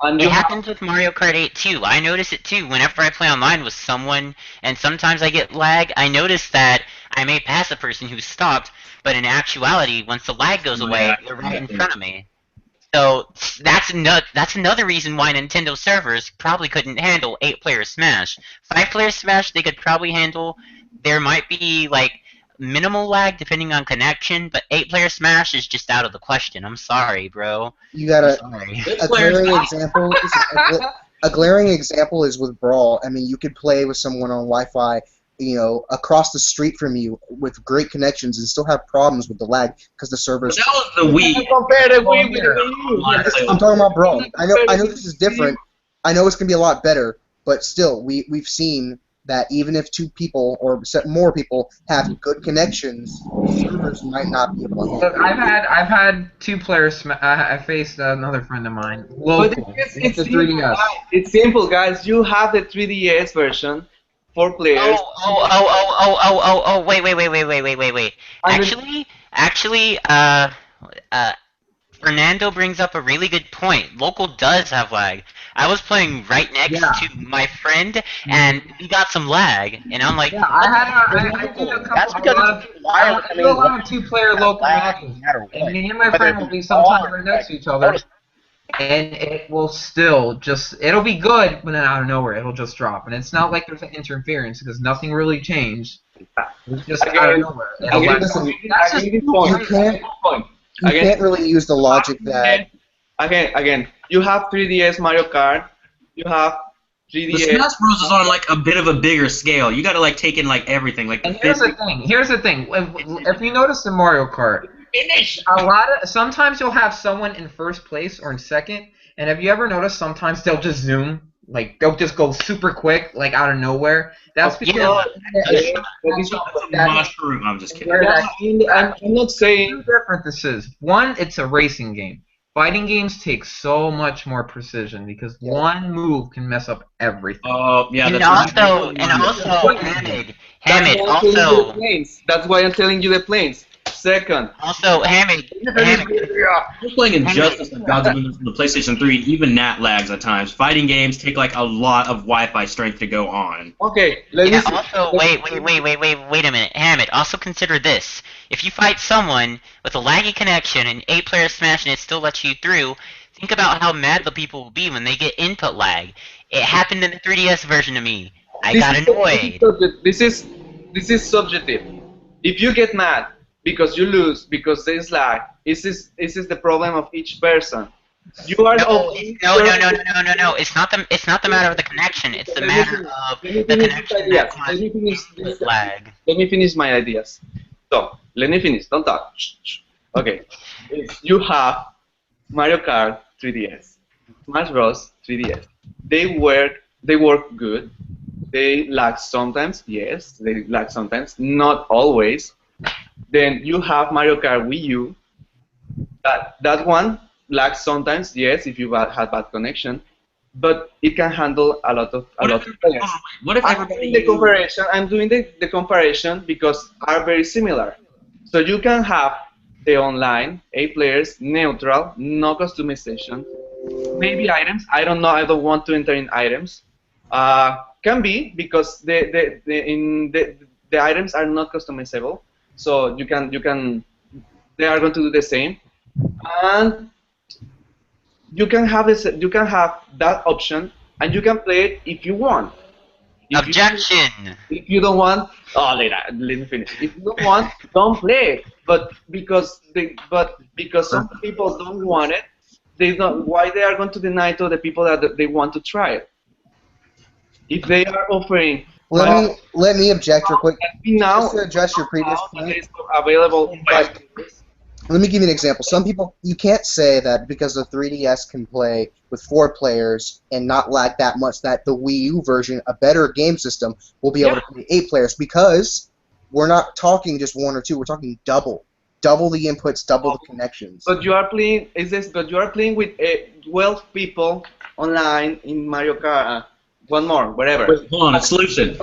and It you have happens with Mario Kart 8 too. I notice it too. Whenever I play online with someone, and sometimes I get lag, I notice that I may pass a person who's stopped, but in actuality, once the lag goes away, they're right in front of me. So that's another reason why Nintendo servers probably couldn't handle 8-player Smash. 5-player Smash they could probably handle. There might be like minimal lag depending on connection, but 8-player Smash is just out of the question. I'm sorry, bro. You got I'm sorry. a glaring example. A glaring example is with Brawl. I mean, you could play with someone on Wi-Fi across the street from you with great connections and still have problems with the lag because the servers. But that was the Wii. Compare the Wii with the Wii U. I'm talking about, bro. I know this is different. I know it's gonna be a lot better, but still, we've seen that even if two people or more people have good connections, servers might not be able to handle Look, I've had 2 players. I faced another friend of mine. Local. But It's a simple, 3DS. guys. It's simple, guys. You have the 3DS version, 4 players. Wait. And then- Actually, Fernando brings up a really good point. Local does have lag. I was playing right next to my friend, and we got some lag, and I'm like, Yeah, I did a couple. That's because I do a lot of 2-player local matches, and me and my friend will be sometimes right next to each other, and it will still it'll be good, but then out of nowhere it'll just drop, and it's not like there's an interference because nothing really changed. It's just out of nowhere. You can't really use the logic that. Again, you have 3DS Mario Kart. You have 3DS. The Smash Bros is on like a bit of a bigger scale. You got to like take in like everything. Like And here's the thing. If you notice in Mario Kart, sometimes you'll have someone in first place or in second, and have you ever noticed sometimes they'll just zoom, like they'll just go super quick, like out of nowhere. That's because mushroom. I'm just kidding. I'm not saying. Two different this is. One, it's a racing game. Fighting games take so much more precision because one move can mess up everything. Oh yeah. and That's also, Hamid, also, That's why I'm telling you the planes. Second. Also, Hamid. We're playing Injustice and Gods of Windows on the PlayStation 3, and even that lags at times. Fighting games take like a lot of Wi-Fi strength to go on. Okay, Also, wait a minute, Hamid. Also consider this: if you fight someone with a laggy connection and 8-player Smash and it still lets you through, think about how mad the people will be when they get input lag. It happened in the 3DS version to me. I got annoyed. This is subjective. If you get mad because you lose, because there's lag, this is the problem of each person. You are No. It's not the matter of the connection. It's the matter of the connection that causes lag. Let me finish my ideas. So let me finish. Don't talk. Okay. You have Mario Kart 3DS, Smash Bros 3DS. They work good. They lag sometimes. Yes, they lag sometimes. Not always. Then you have Mario Kart Wii U. That one lags sometimes. Yes, if you had bad connection, but it can handle a lot of players. What if everybody? I'm doing the comparison because are very similar. So you can have the online 8 players, neutral, no customization, maybe items. I don't know. I don't want to enter in items. Can be because the items are not customizable. So you can they are going to do the same, and you can have that option, and you can play it if you want. Objection. If you don't want, let me finish. If you don't want, don't play it. But because some people don't want it, they don't. Why they are going to deny to the people that they want to try it? If they are offering. Let me object real quick. Now, just to address your previous point. Available. Let me give you an example. Some people, you can't say that because the 3DS can play with 4 players and not lag that much, that the Wii U version, a better game system, will be able to play 8 players, because we're not talking just 1 or 2. We're talking double the inputs, double the connections. But you are playing. But you are playing with 12 people online in Mario Kart. One more, whatever. Wait, hold on, a solution.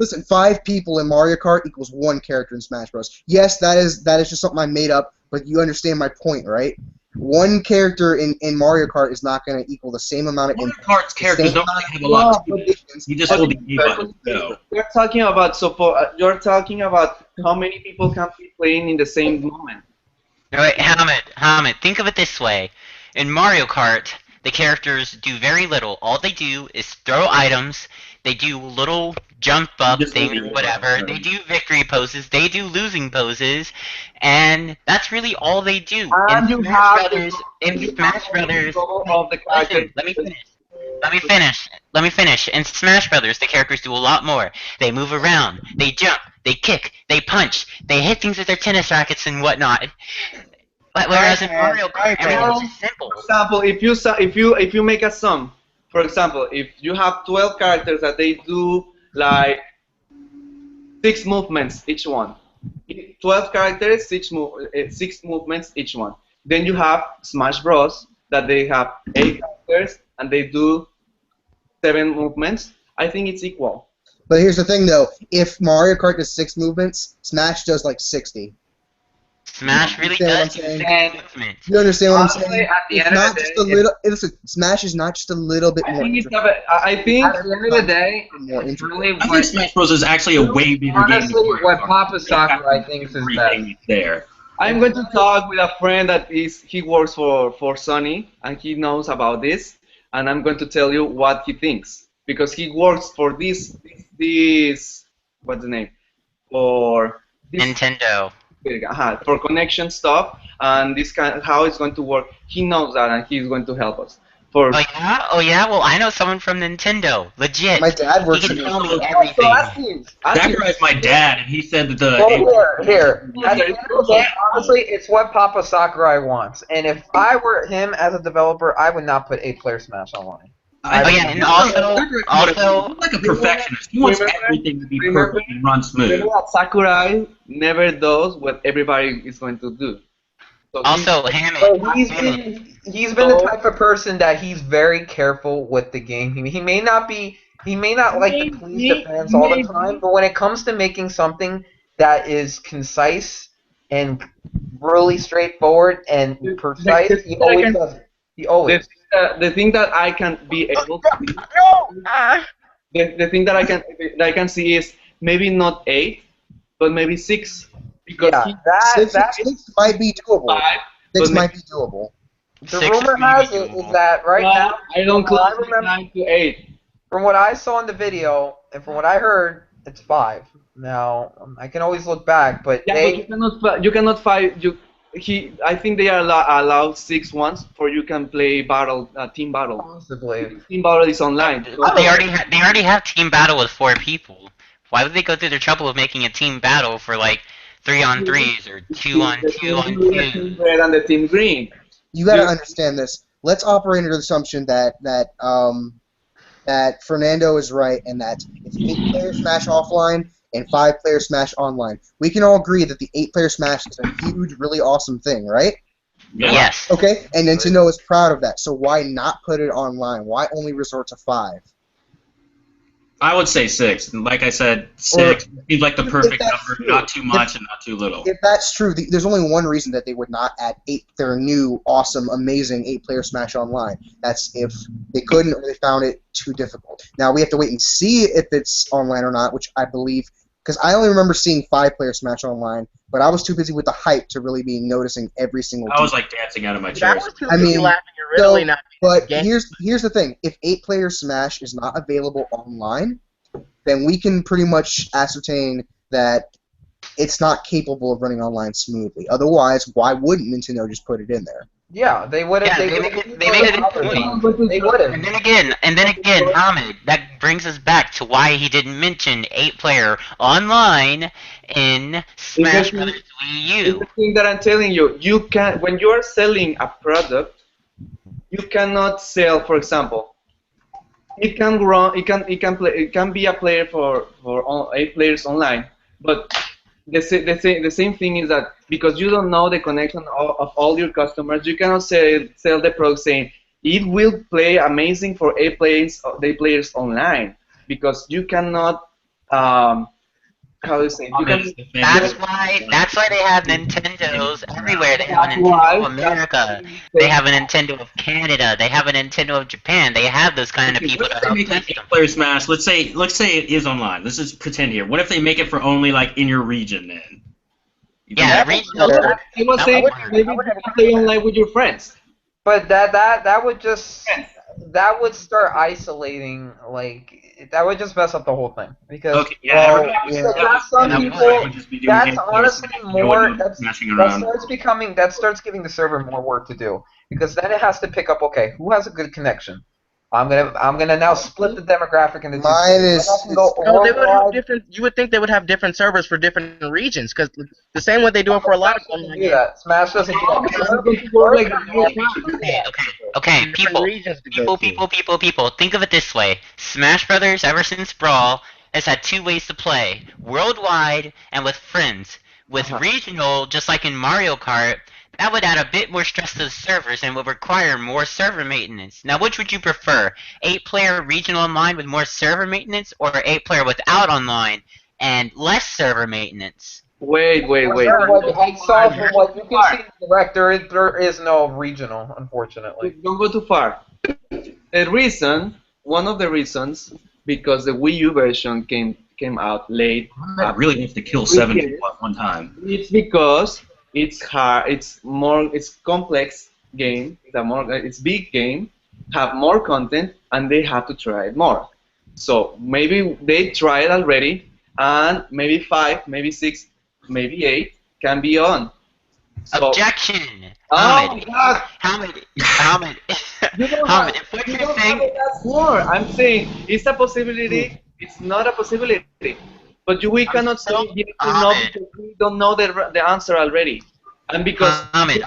Listen, 5 people in Mario Kart equals 1 character in Smash Bros. Yes, that is just something I made up, but you understand my point, right? 1 character in Mario Kart is not going to equal the same amount of input. Mario Kart's characters don't really have a lot of inputs. You just hold the A button. You're talking about how many people can be playing in the same moment. Alright, Hamid, think of it this way. In Mario Kart, the characters do very little. All they do is throw items, they do little jump up things or whatever, they do victory poses, they do losing poses, and that's really all they do. And in Smash Brothers, listen, let me finish. Let me finish. In Smash Brothers, the characters do a lot more. They move around, they jump, they kick, they punch, they hit things with their tennis rackets and whatnot. But whereas in Mario Kart, everything's just simple. For example, if you make a sum, for example, if you have 12 characters that they do like 6 movements each one, 12 characters, 6 movements each one. Then you have Smash Bros. That they have 8 characters and they do 7 movements. I think it's equal. But here's the thing, though. If Mario Kart does 6 movements, Smash does like 60. Smash really does do 6 movements. You understand what I'm Honestly, saying? at the It's end of not the just day, a little. Listen, Smash is not just a little bit I more. think I think At the end of the day, More it's intricate. really I think what, Smash Bros is actually a way bigger game. honestly than Mario what Kart. Papa Sakurai thinks is Everything best. there. I'm going to talk with a friend that he works for Sony and he knows about this, and I'm going to tell you what he thinks because he works for this what's the name for this Nintendo. for connection stuff and this kind how it's going to work. He knows that and he's going to help us. For Oh yeah? Oh yeah? Well, I know someone from Nintendo. Legit. My dad works He in can the. tell me so everything. ask him. Sakurai's my dad, and he said that the. Well, here. At the end of the day, honestly, it's what Papa Sakurai wants. And if I were him as a developer, I would not put 8-player Smash online. Oh yeah, and also, he's like a perfectionist. He wants Remember- everything to be remember- perfect and run smooth. Remember that Sakurai never does what everybody is going to do. So also So Hammond. he's been the type of person that he's very careful with the game. He may not like to please the fans all the time, but when it comes to making something that is concise and really straightforward and precise, he always does it. He always. the thing that I can be able to see, the thing that I can see is maybe not 8, but maybe 6 because Yeah, Six might be doable. 5. 6 but might be doable. the 6 rumor may be has it doable. is that right now, I don't from what I close remember, 9 to 8. from what I saw in the video and from what I heard, it's 5. Now I can always look back, but Yeah, they but you cannot fight. I think they are allowed 6 ones for you can play team battle. possibly. Team battle is online. So They already have team battle with 4 people. Why would they go through the trouble of making a team battle for like 3-on-3s or 2-on-2-on-2? the team red and the team green. You got to understand this. Let's operate under the assumption that Fernando is right and that it's 8-player Smash offline and 5-player Smash online. We can all agree that the 8-player Smash is a huge, really awesome thing, right? Yeah. Yes. Okay, and Nintendo is proud of that. So why not put it online? Why only resort to 5? I would say 6. And like I said, 6 seems like the perfect that's number. true. Not too much and not too little. If that's true, there's only one reason that they would not add their new, awesome, amazing 8-player Smash Online. That's if they couldn't or they found it too difficult. Now, we have to wait and see if it's online or not, which I believe, because I only remember seeing 5-player Smash Online, but I was too busy with the hype to really be noticing every single I was detail. like dancing out of my That chair. was too I busy mean, laughing and really not. But game. here's the thing. If 8-player Smash is not available online, then we can pretty much ascertain that it's not capable of running online smoothly. Otherwise, why wouldn't Nintendo just put it in there? Yeah, they would have. Yeah, they made it a point. They would have. And then again, Hamid, that brings us back to why he didn't mention 8-player online in Smash Because- Bros. Wii It's U. the thing that I'm telling you. You can when you are selling a product, you cannot sell. For example, it can run. It can be a player for 8 players online, but the same thing is that because you don't know the connection of all your customers, you cannot sell the product saying it will play amazing for 8 players online because you cannot how do you say you can. That's why they have Nintendos everywhere. They have a That's Nintendo why- of America. They have a Nintendo of Canada. They have a Nintendo of Japan. They have those kind of people to Let's say help make an test them. 8-player Smash. Let's say it is online. Let's just pretend here. What if they make it for only like in your region then? Yeah, regional. I was That saying would work. maybe you can play online with your friends. But that would just start isolating that would just mess up the whole thing because Okay, yeah, everybody was- so yeah, that's some that people. would just be doing That's 8-player honestly Smash, more. no one smashing That around. starts giving the server more work to do because then it has to pick up. Okay, who has a good connection? I'm gonna now split the demographic into two. Mine is- I can go No, they would have worldwide. different. You would think they would have different servers for different regions, because the same way they do it for a lot of Smash doesn't online do games. that. Smash doesn't do that. It's going to work like Okay, Different people, regions to go people. Think of it this way: Smash Brothers, ever since Brawl, has had two ways to play: worldwide and with friends. With regional, just like in Mario Kart, that would add a bit more stress to the servers and would require more server maintenance. Now, which would you prefer? 8-player regional online with more server maintenance, or 8-player without online and less server maintenance? Wait. From what I saw, from what you can see in the direct, there is no regional, unfortunately. Don't go too far. One of the reasons, because the Wii U version came out late. I really have to kill 7 people at one time. It's because it's hard. It's complex game. It's big game. Have more content, and they have to try it more. So maybe they try it already, and maybe 5, maybe 6, maybe 8 can be on. So, Objection! oh my God! Hamid, You don't Hamid, have, if what you you're don't saying... have that's more. I'm saying it's a possibility. It's not a possibility. But we cannot say yes or no because we don't know the answer already. And because Hamid.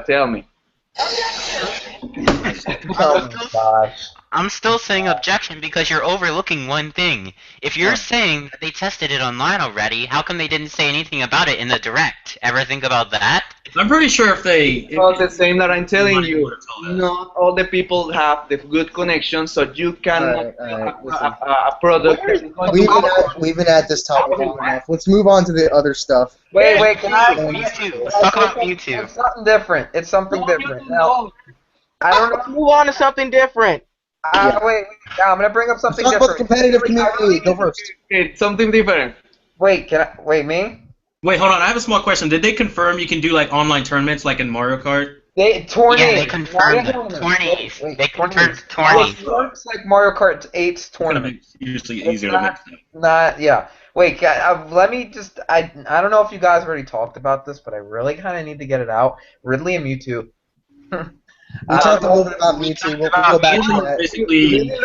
tell me. Oh my gosh. I'm still saying objection because you're overlooking one thing. If you're saying that they tested it online already, how come they didn't say anything about it in the direct? Ever think about that? I'm pretty sure if they... Well, the same that I'm telling Somebody you. would've told us. Not all the people have the good connection, so you cannot Alright, listen. a product. We've been at this topic long enough. Let's move on to the other stuff. Wait, can I? Mewtwo. Let's talk about Mewtwo. It's something different. It's something different. Now, I don't know. Let's move on to something different. Wait, I'm gonna bring up something Let's talk about the different. competitive community. Go first. Okay, something different. Wait, me? Wait, hold on. I have a small question. Did they confirm you can do like online tournaments like in Mario Kart? Tourneys. Yeah, they confirmed not the tournaments. tourneys. Wait, They confirmed tourneys. tourneys. It works like Mario Kart 8's Gonna tournament. be usually It's easier to mix up. Not, yeah. Wait, let me just. I don't know if you guys already talked about this, but I really kind of need to get it out. Ridley and Mewtwo. We talked a little bit about Mewtwo. We'll go back to that. Basically, I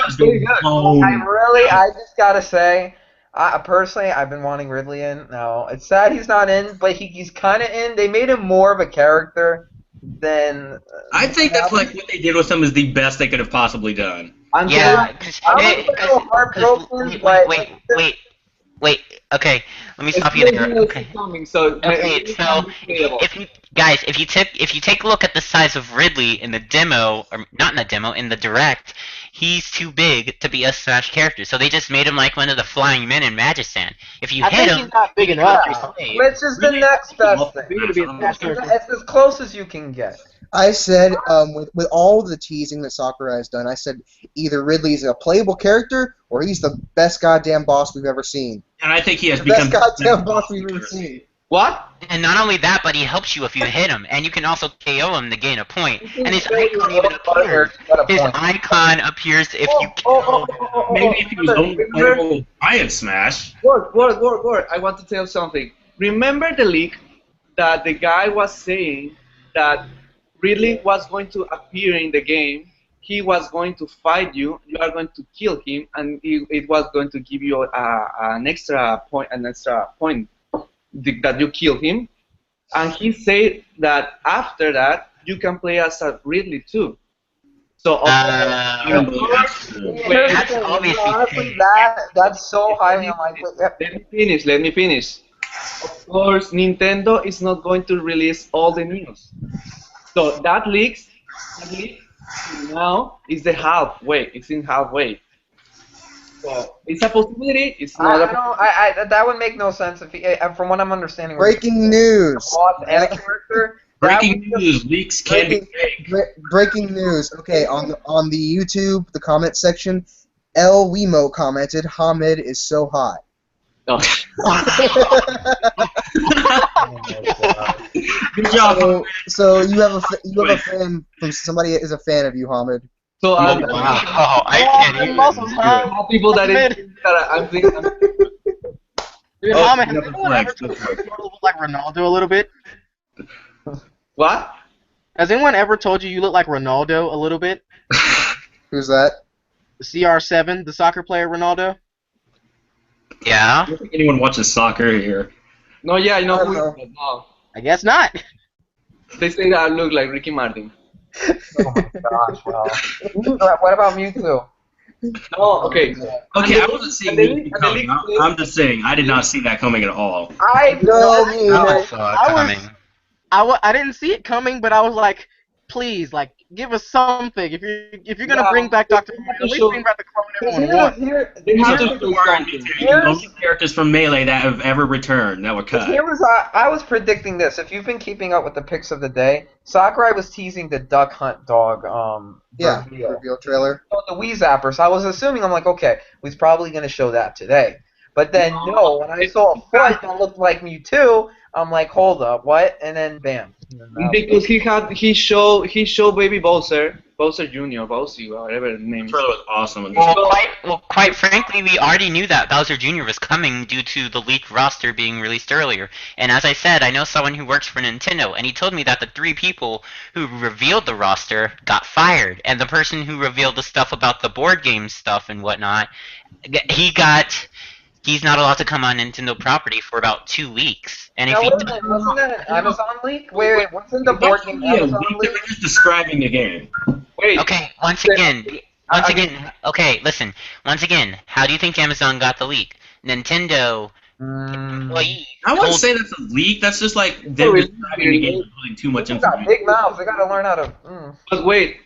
just gotta say, personally, I've been wanting Ridley in. Now, it's sad he's not in, but he's kind of in. They made him more of a character than. I think that's like what they did with him is the best they could have possibly done. Yeah, wait. Okay, let me stop you there. Okay. So, Okay, so if you take a look at the size of Ridley in the demo, or not in the demo, in the direct, he's too big to be a Smash character. So they just made him like one of the flying men in Magistan. If you I hit think him, he's not big enough. Which is the next best thing. It's as close as you can get. I said, with all the teasing that Sakurai has done, I said either Ridley's a playable character or he's the best goddamn boss we've ever seen. And I think he has The become best goddamn boss we've ever seen. what? and not only that, but he helps you if you hit him, and you can also KO him to gain a point. And his icon even appears. His icon appears if you kill. maybe if he was only playable Giant Smash. Word. I want to tell something. Remember the leak that the guy was saying that Ridley was going to appear in the game. He was going to fight you. You are going to kill him, and it was going to give you an extra point, that you kill him. And he said that after that you can play as a Ridley too. So That's obviously Honestly, that's so highly unlikely. let me finish. Of course, Nintendo is not going to release all the news. So that leak now is the halfway. It's in halfway. So it's a possibility. It's not That would make no sense if he, from what I'm understanding. Breaking news. Boss and a character. Breaking news: leaks can be fake. Breaking news. Okay, on the YouTube, the comment section, El Wemo commented, "Hamid is so hot." No. Good job. So you have a fan from somebody is a fan of you, Hamid. So wow. I can't even. people I'm thinking. Dude, Oh, Mama, has another anyone flag, ever still told you correct. you look like Ronaldo a little bit? What? Has anyone ever told you you look like Ronaldo a little bit? Who's that? CR7, the soccer player Ronaldo. Yeah. I don't think anyone watches soccer here. No, yeah, I know I who don't it is, but no. I guess not. They say that I look like Ricky Martin. Oh my gosh, wow. What about Mewtwo? No, okay. Okay, And I the wasn't league- seeing and the Mewtwo league- and the coming. league- I'm just saying, I did not see that coming at all. No, me I either. saw it I was- coming. I didn't see it coming, but I was like, please, like, give us something. If you're gonna Yeah, bring back they Dr. have Mario, to at least show- bring back the clone Because everyone wants. They Here's have the to do warrant something. between the only characters from Melee that have ever returned that were cut. Here was I was predicting this. If you've been keeping up with the picks of the day, Sakurai was teasing the Duck Hunt dog Yeah, reveal. reveal trailer. So the Wii Zapper. So I was assuming, I'm like, okay, he's probably going to show that today. But then no, when I saw a foot that looked like Mewtwo, I'm like, hold up, what? And then bam. Because he showed Baby Bowser Jr., Bowsy, whatever the name The is. trailer was awesome. Quite frankly, we already knew that Bowser Jr. was coming due to the leaked roster being released earlier. And as I said, I know someone who works for Nintendo, and he told me that the 3 people who revealed the roster got fired, and the person who revealed the stuff about the board game stuff and whatnot, he's not allowed to come on Nintendo property for about 2 weeks. And if Now, he wait a minute, wasn't that an Amazon leak? Wait, wasn't the board game Yeah, Amazon they leak? were just describing the game. Wait, Okay, once again, okay, listen. Once again, how do you think Amazon got the leak? Nintendo employees I wouldn't told say that's a leak. That's just like them really? describing the game and putting too much People got information. big mouths. They got to learn how to. but wait.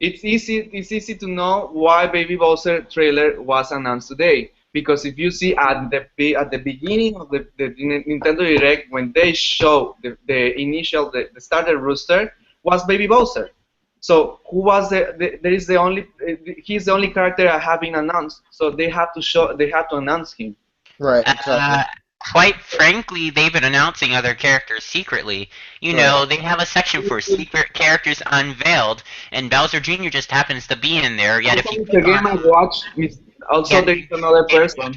It's easy to know why Baby Bowser trailer was announced today. Because if you see at the beginning of the Nintendo Direct, when they show the initial the starter rooster was Baby Bowser. So who was he's the only character that have been announced. So they have to announce him. Right, exactly. Quite frankly, they've been announcing other characters secretly. You know, they have a section for secret characters unveiled, and Bowser Jr. just happens to be in there. Yet if you The click Game on and Watch also there is another person.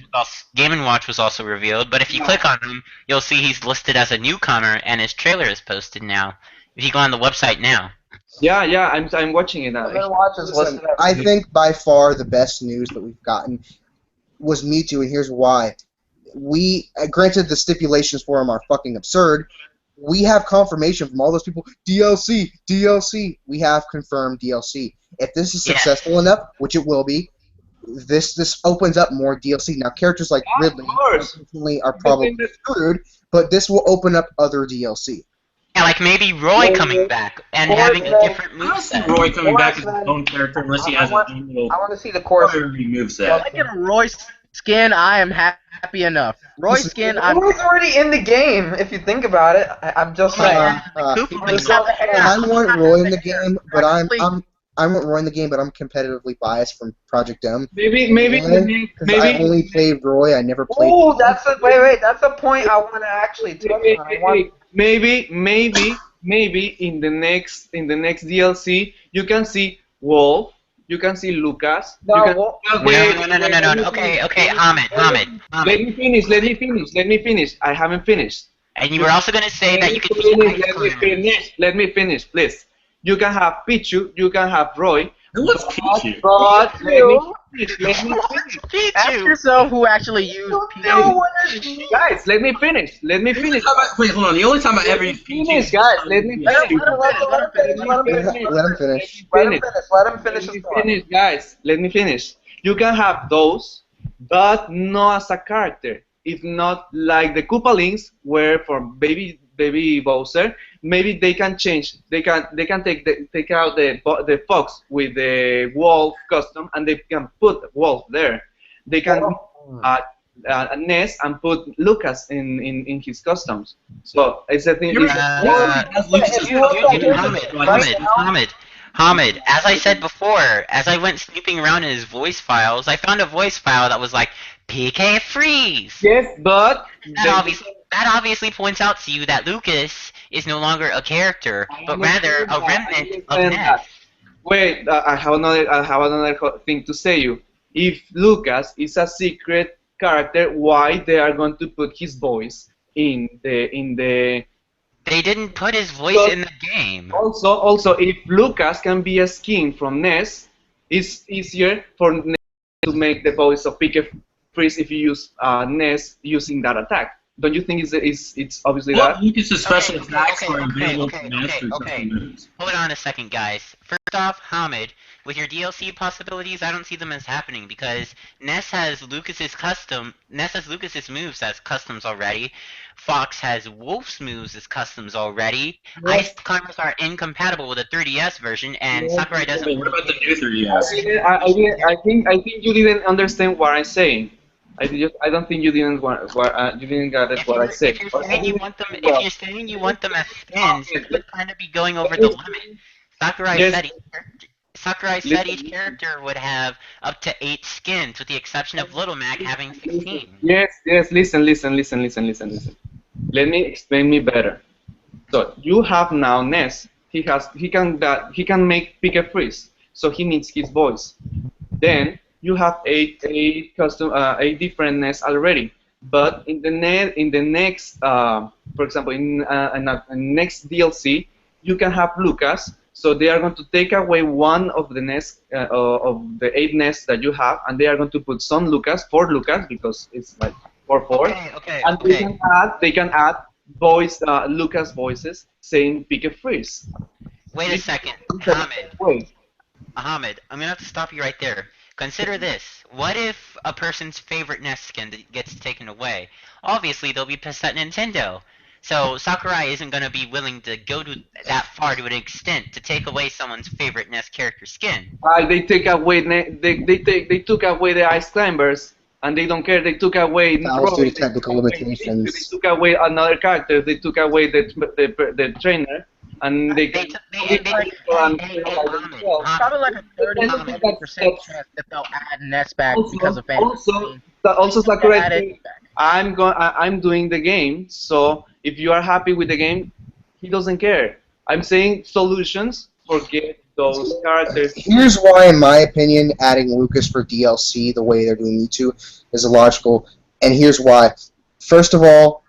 Game & Watch was also revealed, but if you click on him, you'll see he's listed as a newcomer, and his trailer is posted now. If you go on the website now. Yeah, I'm watching it now. Their watch is Listen, listed as. I think by far the best news that we've gotten was Mewtwo, and here's why. We, granted the stipulations for him are fucking absurd, we have confirmation from all those people, DLC, we have confirmed DLC. If this is successful enough, which it will be, this opens up more DLC. Now, characters like Ridley, unfortunately, are probably screwed, but this will open up other DLC. Yeah, like maybe Roy coming back and having a different I don't see moveset. Roy coming back as his own character unless he has his own little I want to see the course. moveset. If I get a Roy skin, I am happy enough. Roy skin, I'm. Roy's already in the game, if you think about it. I'm just saying. I want Roy in the game, but I want Roy in the game, but I'm competitively biased from Project M. Maybe I only played Roy. I never played. Oh, that's a that's a point I want to actually touch on. Maybe in the next DLC you can see Wolf, you can see Lucas. No, you can, Wolf- No. Okay, Hamid. Let me finish. I haven't finished. And you were also going to say that you could Let me finish, please. You can have Pichu, you can have Roy. What's Pichu? But let me finish. Ask yourself who actually used Pichu. Guys, let me finish. Wait, hold on. The only time I ever used Finish, guys. Let me finish. Let him finish. Let him finish his thought. Finish, guys. Let me finish. You can have those, but not as a character. If not like the Koopalings, where for baby Bowser, maybe they can change. They can take out the fox with the wolf custom, and they can put wolf there. They can a nest and put Lucas in his customs. So it's a thing. Hamid, as I said before, as I went snooping around in his voice files, I found a voice file that was like, PK Freeze! Yes, but that obviously points out to you that Lucas is no longer a character, but rather a remnant of Ness. Wait, I have another thing to say you. If Lucas is a secret character, why they are going to put his voice in the They didn't put his voice in the game. Also, if Lucas can be a skin from Ness, it's easier for Ness to make the voice of pick a freeze if you use Ness using that attack. Don't you think it's obviously Well, that? Lucas's special Okay, attacks are okay, available okay, to master okay. custom moves. Hold on a second, guys. First off, Hamid, with your DLC possibilities, I don't see them as happening because Ness has Lucas's moves as customs already. Fox has Wolf's moves as customs already. Ice Yes. climbers are incompatible with the 3DS version, and Yes. Sakurai doesn't. Wait, what about the new I 3DS? think you didn't understand what I'm saying. I don't think you didn't you didn't get it what I said. If you're saying you want them, if you're saying you want them as skins, you would kind of be going over the limit. Sakurai Yes. said each character would have up to 8 skins, with the exception of Little Mac having 16. Yes, listen. Let me explain me better. So you have now Ness. He can make pick a freeze. So he needs his voice. Then you have eight different Ness already. But in the next, for example, in next DLC, you can have Lucas. So they are going to take away one of the nests of the 8 nests that you have, and they are going to put some Lucas, 4 Lucas, because it's like 4. And they can add voice Lucas voices saying pick a freeze. Wait a second, Ahmed, I'm gonna have to stop you right there. Consider this. What if a person's favorite Nest skin gets taken away? Obviously, they'll be pissed at Nintendo. So Sakurai isn't going to be willing to go to that far to an extent to take away someone's favorite Nest character skin. They took away the Ice Climbers, and they don't care. They took away. That was due to technical limitations. They took away another character. They took away the trainer, and they probably like a 30% chance that they'll add Ness back because of fans. Also, Sakurai, I'm doing the game, so if you are happy with the game, he doesn't care. I'm saying solutions. Forget those characters. Here's why, in my opinion, adding Lucas for DLC the way they're doing Me Too is illogical, and here's why. First of all,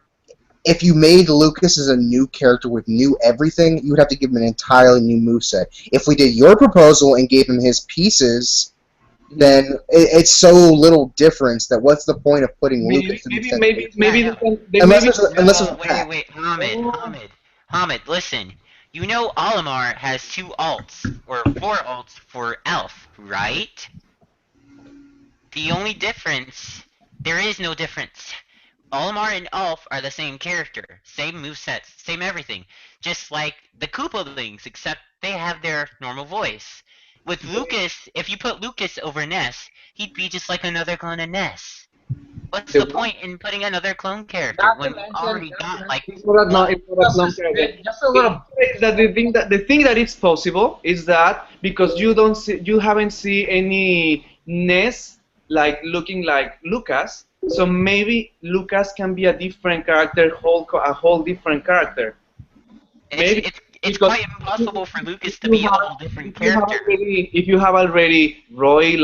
if you made Lucas as a new character with new everything, you would have to give him an entirely new moveset. If we did your proposal and gave him his pieces, then it's so little difference that what's the point of putting Lucas in the Wait, Hamid, listen. You know Olimar has 2 alts, or 4 alts for Elf, right? The only difference, there is no difference. Olimar and Elf are the same character, same movesets, same everything. Just like the Koopalings, except they have their normal voice. With Lucas, if you put Lucas over Ness, he'd be just like another clone of Ness. What's the point in putting another clone character when we already got like? Just a little. The thing that it's possible is that because you haven't seen any Ness like looking like Lucas, so maybe Lucas can be a different character, a whole different character. Maybe it's quite impossible for Lucas to be a whole different character. If you have already Roy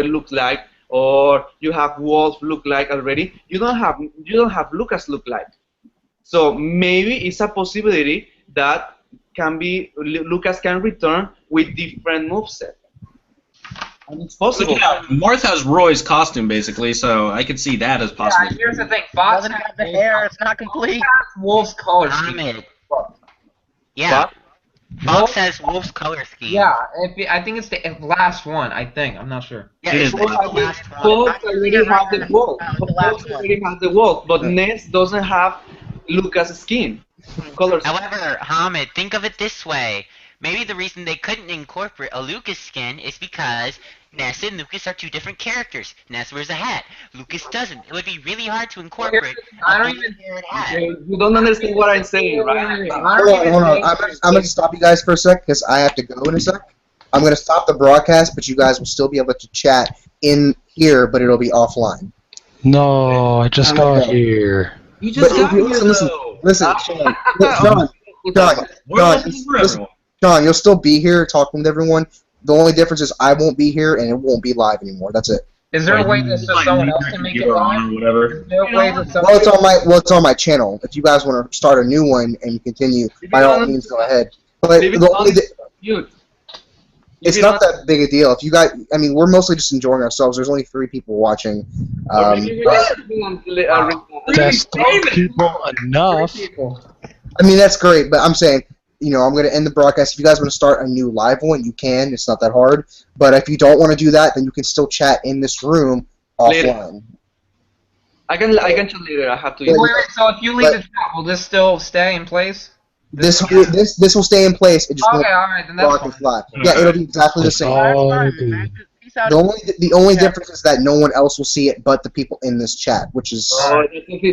looks like, or you have Wolf look like already, you don't have Lucas look like. So maybe it's a possibility that Lucas can return with different moveset. And it's possible. Yeah, Marth has Roy's costume basically, so I could see that as possible. Yeah, here's the thing. Fox doesn't have the hair. It's not complete. Wolf's color scheme. Yeah. Fox has Wolf's color scheme. Yeah, I think it's the last one. I think. I'm not sure. Yeah, it's the last one. Fox already has the wolf. Fox already has the wolf, but Ness doesn't have Lucas' skin. However, Hamid, think of it this way. Maybe the reason they couldn't incorporate a Lucas skin is because Ness and Lucas are 2 different characters. Ness wears a hat. Lucas doesn't. It would be really hard to incorporate You don't understand what I'm saying, right? Hold on. I'm going to stop you guys for a sec because I have to go in a sec. I'm going to stop the broadcast, but you guys will still be able to chat in here, but it'll be offline. No, I just got here. You just got here, listen, Sean, you'll still be here talking with everyone. The only difference is I won't be here and it won't be live anymore. That's it. Is there a way that someone else can make it live? Or whatever. Is there a way that Well, it's on my channel. If you guys want to start a new one and continue, by all means, go ahead. But you It's not that big a deal. If you guys, I mean, we're mostly just enjoying ourselves. There's only 3 people watching. That's 3 people enough. I mean, that's great, but I'm saying, you know, I'm going to end the broadcast. If you guys want to start a new live one, you can. It's not that hard. But if you don't want to do that, then you can still chat in this room offline. I can chat later. I have to. Wait, so if you leave the chat, will this still stay in place? This will stay in place. It just Okay, alright, then that's fine. live. Yeah, it'll be exactly the same. The only difference is that no one else will see it but the people in this chat, which is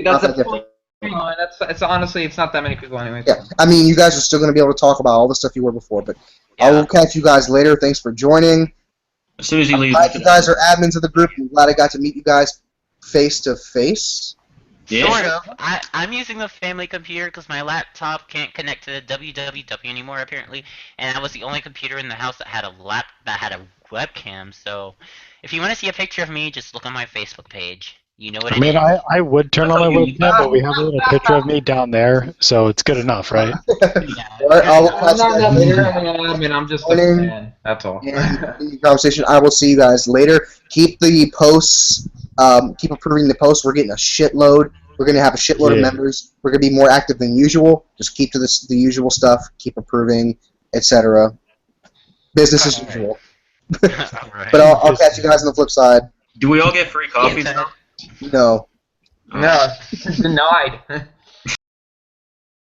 That's a different. It's honestly, it's not that many people anyway. Yeah, I mean, you guys are still going to be able to talk about all the stuff you were before, but I will catch you guys later. Thanks for joining. As soon as you leave. You guys are admins of the group. I'm glad I got to meet you guys face to face. Yeah. Sort of. I'm using the family computer because my laptop can't connect to the www anymore apparently, and I was the only computer in the house that had a webcam. So, if you want to see a picture of me, just look on my Facebook page. You know what I mean, I would turn on my webcam, but we have a little picture of me down there, so it's good enough, right? I'm just a fan. That's all. Conversation. I will see you guys later. Keep the posts. Keep approving the posts. We're getting a shitload. We're going to have a shitload of members. We're going to be more active than usual. Just keep to the usual stuff. Keep approving, etc. Business as usual. But I'll catch you guys on the flip side. Do we all get free coffee now? No. No, denied.